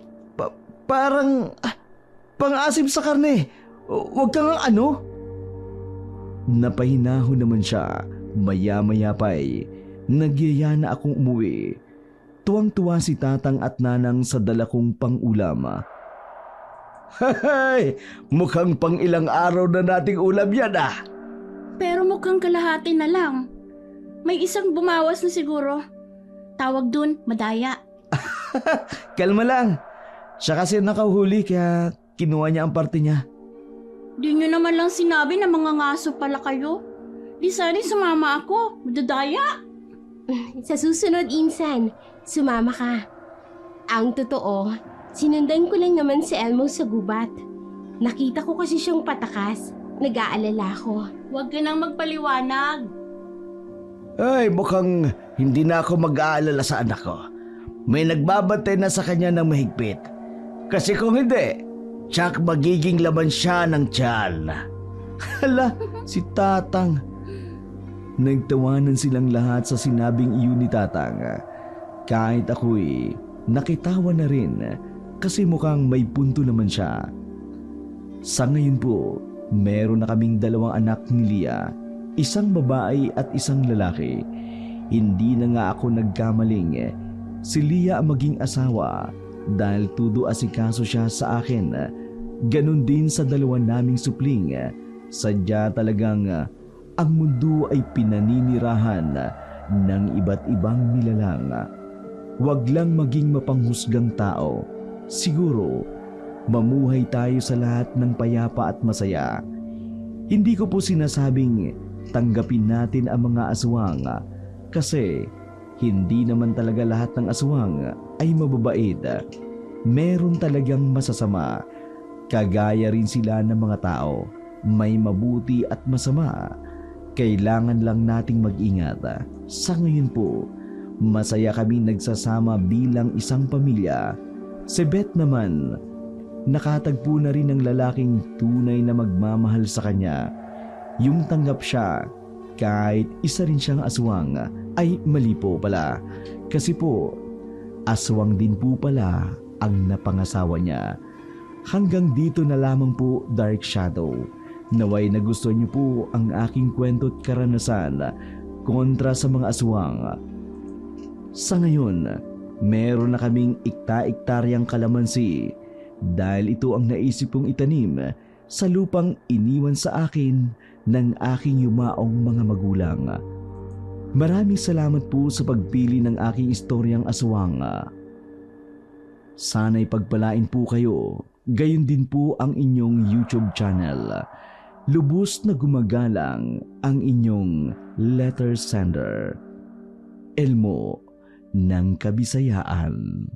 Parang pang-asim sa karne. Huwag kang ano? Napahinahon naman siya. Maya-maya pa'y nagyaya na akong umuwi. Tuwang-tuwa si tatang at nanang sa dala kong pang-ulam. Hay! Mukhang pang ilang araw na nating ulam yan ah! Pero mukhang kalahati na lang. May isang bumawas na siguro. Tawag dun, madaya. Kalma lang. Siya kasi nakahuli kaya kinuha niya ang parte niya. Di nyo naman lang sinabi na mga ngaso pala kayo. Di sana sumama ako, madadaya. Sa susunod, Insan, sumama ka. Ang totoo, sinundan ko lang naman si Elmo sa gubat. Nakita ko kasi siyang patakas. Nag-aalala ko. Huwag ka nang magpaliwanag. Ay, mukhang hindi na ako mag-aalala sa anak ko. May nagbabantay na sa kanya ng mahigpit. Kasi kung hindi, tsak magiging laman siya ng tiyan. Hala, si Tatang. Nagtawanan silang lahat sa sinabing iyon ni Tatang. Kahit ako'y nakitawa na rin kasi mukhang may punto naman siya. Sa ngayon po, meron na kaming 2 anak ni Lia. Isang babae at isang lalaki. Hindi na nga ako nagkamaling. Si Lia ang maging asawa dahil tudo asikaso siya sa akin. Ganon din sa 2 naming supling. Sadya talagang ang mundo ay pinaninirahan ng iba't ibang nilalang. Huwag lang maging mapanghusgang tao. Siguro, mamuhay tayo sa lahat ng payapa at masaya. Hindi ko po sinasabing tanggapin natin ang mga aswang kasi hindi naman talaga lahat ng aswang ay mababait. Meron talagang masasama. Kagaya rin sila ng mga tao. May mabuti at masama. Kailangan lang nating mag-ingat. Sa ngayon po, masaya kami nagsasama bilang isang pamilya. Si Beth naman, nakatagpo na rin ng lalaking tunay na magmamahal sa kanya. Yung tanggap siya, kahit isa rin siyang aswang, ay mali po pala. Kasi po, aswang din po pala ang napangasawa niya. Hanggang dito na lamang po, Dark Shadow. Naway nagustuhan niyo po ang aking kwento at karanasan kontra sa mga aswang. Sa ngayon, meron na kaming ikta-iktaryang kalamansi dahil ito ang naisip kong itanim sa lupang iniwan sa akin ng aking yumaong mga magulang. Maraming salamat po sa pagpili ng aking istoryang aswang. Sana'y pagpalain po kayo, gayon din po ang inyong YouTube channel. Lubos na gumagalang ang inyong letter sender, Elmo ng Kabisayaan.